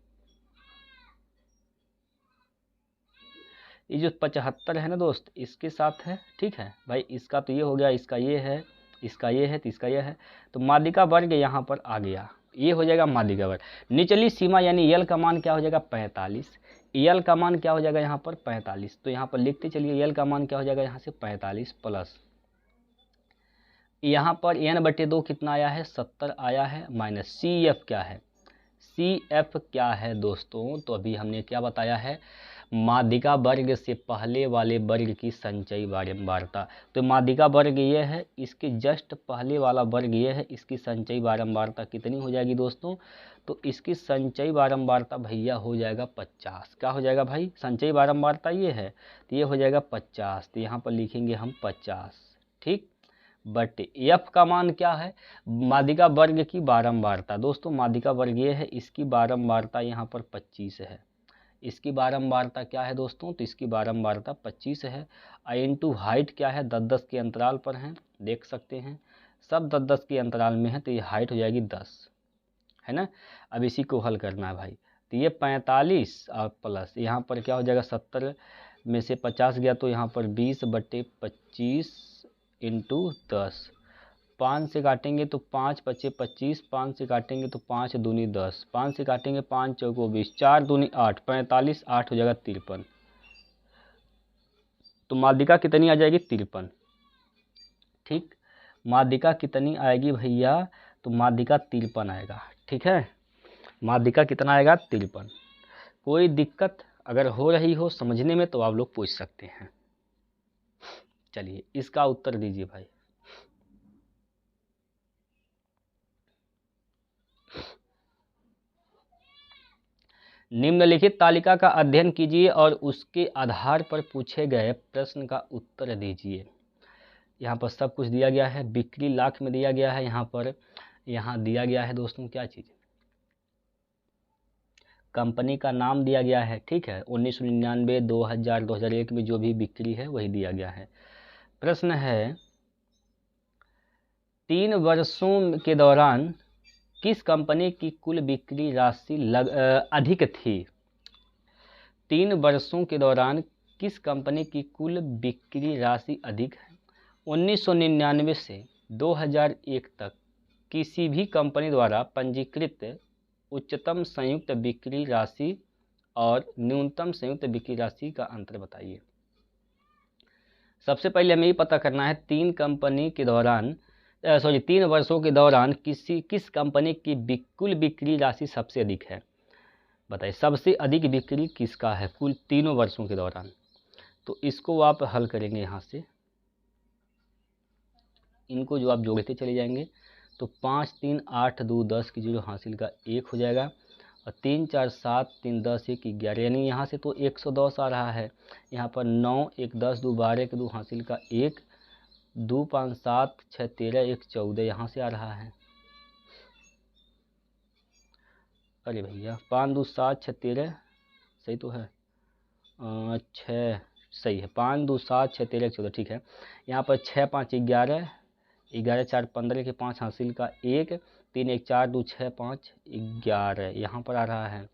ये जो 75 है ना दोस्त, इसके साथ है, ठीक है भाई। इसका तो ये हो गया, इसका ये है, इसका ये है, तो इसका ये है, तो माध्यिका वर्ग यहाँ पर आ गया, ये हो जाएगा माध्यिका वर्ग। निचली सीमा यानी यल का मान क्या हो जाएगा 45, यल का मान क्या हो जाएगा यहाँ पर 45। तो यहाँ पर लिखते चलिए यल का मान क्या हो जाएगा यहाँ से 45 प्लस यहाँ पर n/2 कितना आया है 70 आया है, माइनस CF क्या है, CF क्या है दोस्तों, तो अभी हमने क्या बताया है, माध्यिका वर्ग से पहले वाले वर्ग की संचयी बारंबारता। तो माध्यिका वर्ग ये है, इसके जस्ट पहले वाला वर्ग ये है, इसकी संचयी बारंबारता कितनी हो जाएगी दोस्तों? तो इसकी संचयी बारंबारता भैया हो जाएगा 50। क्या हो जाएगा भाई? संचयी बारंबारता ये है तो ये हो जाएगा 50। तो यहाँ पर लिखेंगे हम 50, ठीक। बट एफ का मान क्या है? माध्यिका वर्ग की बारंबारता। दोस्तों माध्यिका वर्ग ये है, इसकी बारंबारता यहाँ पर 25 है। इसकी बारंबारता क्या है दोस्तों? तो इसकी बारंबारता 25 है। इनटू हाइट क्या है? 10-10 के अंतराल पर है, देख सकते हैं सब 10-10 के अंतराल में है, तो ये हाइट हो जाएगी 10, है ना। अब इसी को हल करना है भाई। तो ये 45 और प्लस यहाँ पर क्या हो जाएगा? 70 में से 50 गया तो यहाँ पर 20/25 इंटू 10। 5 से काटेंगे तो 5 बचे 25, 5 से काटेंगे तो 5 दूनी 10, 5 से काटेंगे 5 चौको 20, 4 दूनी 8, 45, 8 हो जाएगा 53। तो माध्यिका कितनी आ जाएगी? 53, ठीक। माध्यिका कितनी आएगी भैया? तो माध्यिका 53 आएगा, ठीक है। माध्यिका कितना आएगा? 53। कोई दिक्कत अगर हो रही हो समझने में तो आप लोग पूछ सकते हैं। चलिए इसका उत्तर दीजिए भाई। निम्नलिखित तालिका का अध्ययन कीजिए और उसके आधार पर पूछे गए प्रश्न का उत्तर दीजिए। यहाँ पर सब कुछ दिया गया है, बिक्री लाख में दिया गया है, यहाँ दिया गया है दोस्तों क्या चीज़? कंपनी का नाम दिया गया है, ठीक है। 1999, 2000, 2001 में जो भी बिक्री है वही दिया गया है। प्रश्न है 3 वर्षों के दौरान किस कंपनी की कुल बिक्री राशि अधिक थी? 3 वर्षों के दौरान किस कंपनी की कुल बिक्री राशि अधिक है? 1999 से 2001 तक किसी भी कंपनी द्वारा पंजीकृत उच्चतम संयुक्त बिक्री राशि और न्यूनतम संयुक्त बिक्री राशि का अंतर बताइए। सबसे पहले हमें ये पता करना है 3 वर्षों के दौरान किस कंपनी की कुल बिक्री राशि सबसे अधिक है। बताइए सबसे अधिक बिक्री किसका है कुल 3 वर्षों के दौरान। तो इसको आप हल करेंगे, यहाँ से इनको जो आप जोड़ते चले जाएंगे तो 5 3 8 2 10 की 0 हासिल का 1 हो जाएगा और 3 4 7 3 10 1 11, यानी यहाँ से तो 110 आ रहा है। यहाँ पर 9 1 10 2 12 के 2 हासिल का 1, 2 5 7 6 13 1 14 यहाँ से आ रहा है। अरे भैया 5 2 7 6 13 सही तो है, 6 सही है, 5 2 7 6 13 14 ठीक है। यहाँ पर 6 5 11, 11 4 15 के 5 हासिल का 1, 3 1 4 2 6 5 11 यहाँ पर आ रहा है।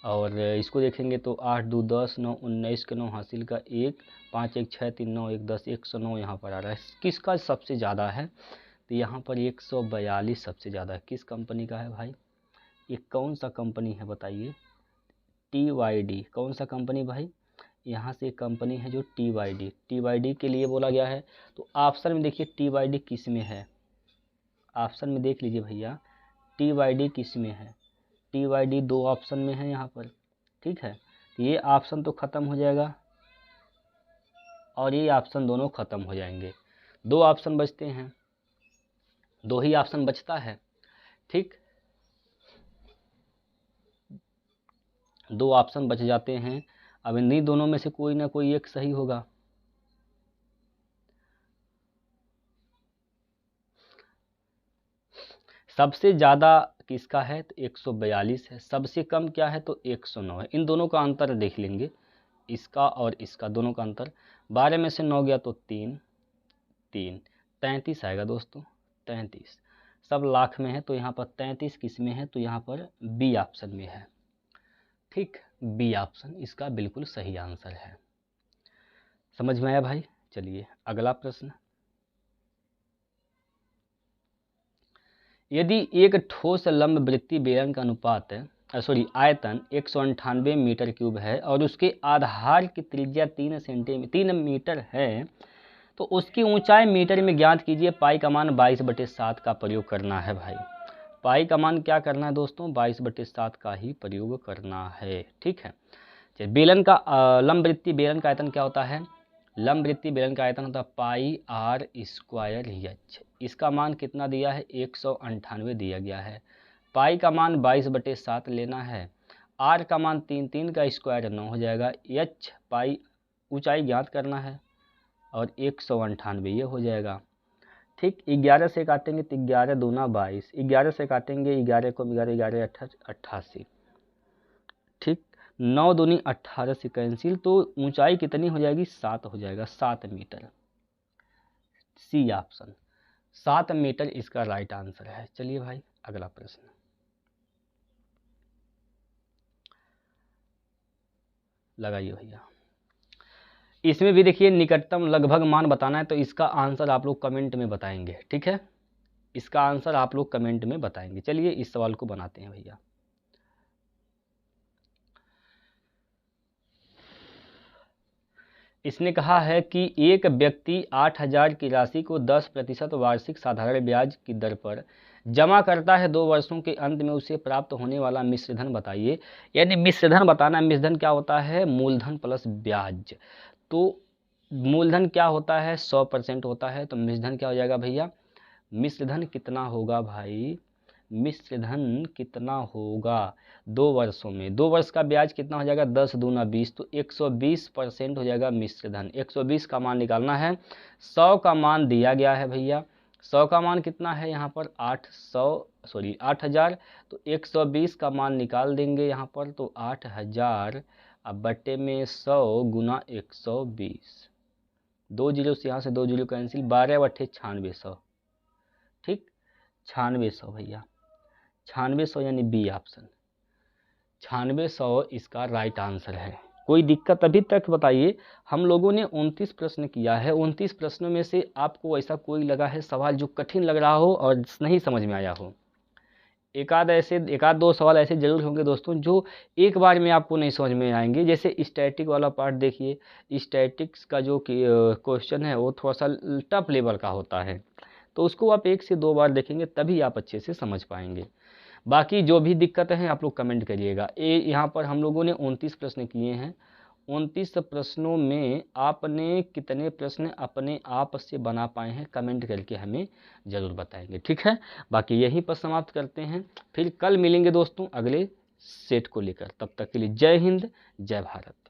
और इसको देखेंगे तो 8 2 10 9 19 के 9 हासिल का 1, 5 1 6 3 9 1 10 109 यहाँ पर आ रहा है। किसका सबसे ज़्यादा है? तो यहाँ पर 142 सबसे ज़्यादा है। किस कंपनी का है भाई? ये कौन सा कंपनी है बताइए? TYD। कौन सा कंपनी भाई? यहाँ से कंपनी है जो TYD के लिए बोला गया है। तो ऑप्शन में देखिए TYD किस में है, ऑप्शन में देख लीजिए भैया TYD किस में है। TYD 2 ऑप्शन में है यहाँ पर, ठीक है। तो ये ऑप्शन तो ख़त्म हो जाएगा और ये ऑप्शन दोनों ख़त्म हो जाएंगे। 2 ऑप्शन बचते हैं, 2 ही ऑप्शन बचता है, ठीक। 2 ऑप्शन बच जाते हैं। अब इन्हीं दोनों में से कोई ना कोई एक सही होगा। सबसे ज़्यादा किसका है? तो 142 है। सबसे कम क्या है? तो 109 है। इन दोनों का अंतर देख लेंगे, इसका और इसका दोनों का अंतर। 12 में से 9 गया तो 3 3, 33 आएगा दोस्तों, 33। सब लाख में है तो यहाँ पर 33 किस में है? तो यहाँ पर बी ऑप्शन में है, ठीक। बी ऑप्शन इसका बिल्कुल सही आंसर है। समझ में आया भाई? चलिए अगला प्रश्न। यदि एक ठोस लंब वृत्तीय बेलन का अनुपात आयतन 198 मीटर क्यूब है और उसके आधार की त्रिज्या 3 मीटर है तो उसकी ऊंचाई मीटर में ज्ञात कीजिए। पाई का मान 22/7 का प्रयोग करना है भाई। पाई का मान क्या करना है दोस्तों? 22/7 का ही प्रयोग करना है, ठीक है। चलिए बेलन का लंब वृत्तीय बेलन का आयतन क्या होता है? लंब वृत्तीय बेलन का आयतन होता है पाई आर स्क्वायर एच। इसका मान कितना दिया है? 198 दिया गया है। पाई का मान 22/7 लेना है, आर का मान 3 का स्क्वायर 9 हो जाएगा, एच पाई ऊंचाई ज्ञात करना है और 198 ये हो जाएगा। ठीक, 11 से काटेंगे तो 11 दूना 22, 11 से काटेंगे 11 को 11 11 88। ठीक, 9 दूनी 18 से कैंसिल, तो ऊंचाई कितनी हो जाएगी? 7 हो जाएगा, 7 मीटर। सी ऑप्शन 7 मीटर इसका राइट आंसर है। चलिए भाई अगला प्रश्न लगाइए भैया। इसमें भी देखिए निकटतम लगभग मान बताना है, तो इसका आंसर आप लोग कमेंट में बताएंगे। ठीक है, इसका आंसर आप लोग कमेंट में बताएंगे। चलिए इस सवाल को बनाते हैं भैया। इसने कहा है कि एक व्यक्ति 8,000 की राशि को 10% वार्षिक साधारण ब्याज की दर पर जमा करता है। 2 वर्षों के अंत में उसे प्राप्त होने वाला मिश्रधन बताइए। यानी मिश्रधन बताना है। मिश्रधन क्या होता है? मूलधन प्लस ब्याज। तो मूलधन क्या होता है? 100% होता है। तो मिश्रधन क्या हो जाएगा भैया? मिश्रधन कितना होगा भाई? मिश्रधन कितना होगा 2 वर्षों में? 2 वर्ष का ब्याज कितना हो जाएगा? 10 दूना 20, तो 120% हो जाएगा मिश्रधन। 120 का मान निकालना है। 100 का मान दिया गया है भैया। 100 का मान कितना है यहाँ पर? 8,000। तो 120 का मान निकाल देंगे यहाँ पर, तो 8,000 अब बट्टे में 100 गुना 120। 2 जीरो से यहाँ से 2 जीरो कैंसिल, 12 बट्टे 9600। ठीक, 9600 भैया, 9600 यानी बी ऑप्शन 9600 इसका राइट आंसर है। कोई दिक्कत अभी तक बताइए? हम लोगों ने 29 प्रश्न किया है। 29 प्रश्नों में से आपको ऐसा कोई लगा है सवाल जो कठिन लग रहा हो और नहीं समझ में आया हो? एक आध दो सवाल ऐसे जरूर होंगे दोस्तों जो एक बार में आपको नहीं समझ में आएंगे। जैसे स्टैटिक वाला पार्ट देखिए, स्टैटिक्स का जो क्वेश्चन है वो थोड़ा सा टफ लेवल का होता है, तो उसको आप 1 से 2 बार देखेंगे तभी आप अच्छे से समझ पाएंगे। बाकी जो भी दिक्कत है आप लोग कमेंट करिएगा। यहाँ पर हम लोगों ने 29 प्रश्न किए हैं। 29 प्रश्नों में आपने कितने प्रश्न अपने आप से बना पाए हैं? कमेंट करके हमें ज़रूर बताएंगे। ठीक है, बाकी यहीं पर समाप्त करते हैं। फिर कल मिलेंगे दोस्तों अगले सेट को लेकर। तब तक के लिए जय हिंद, जय भारत।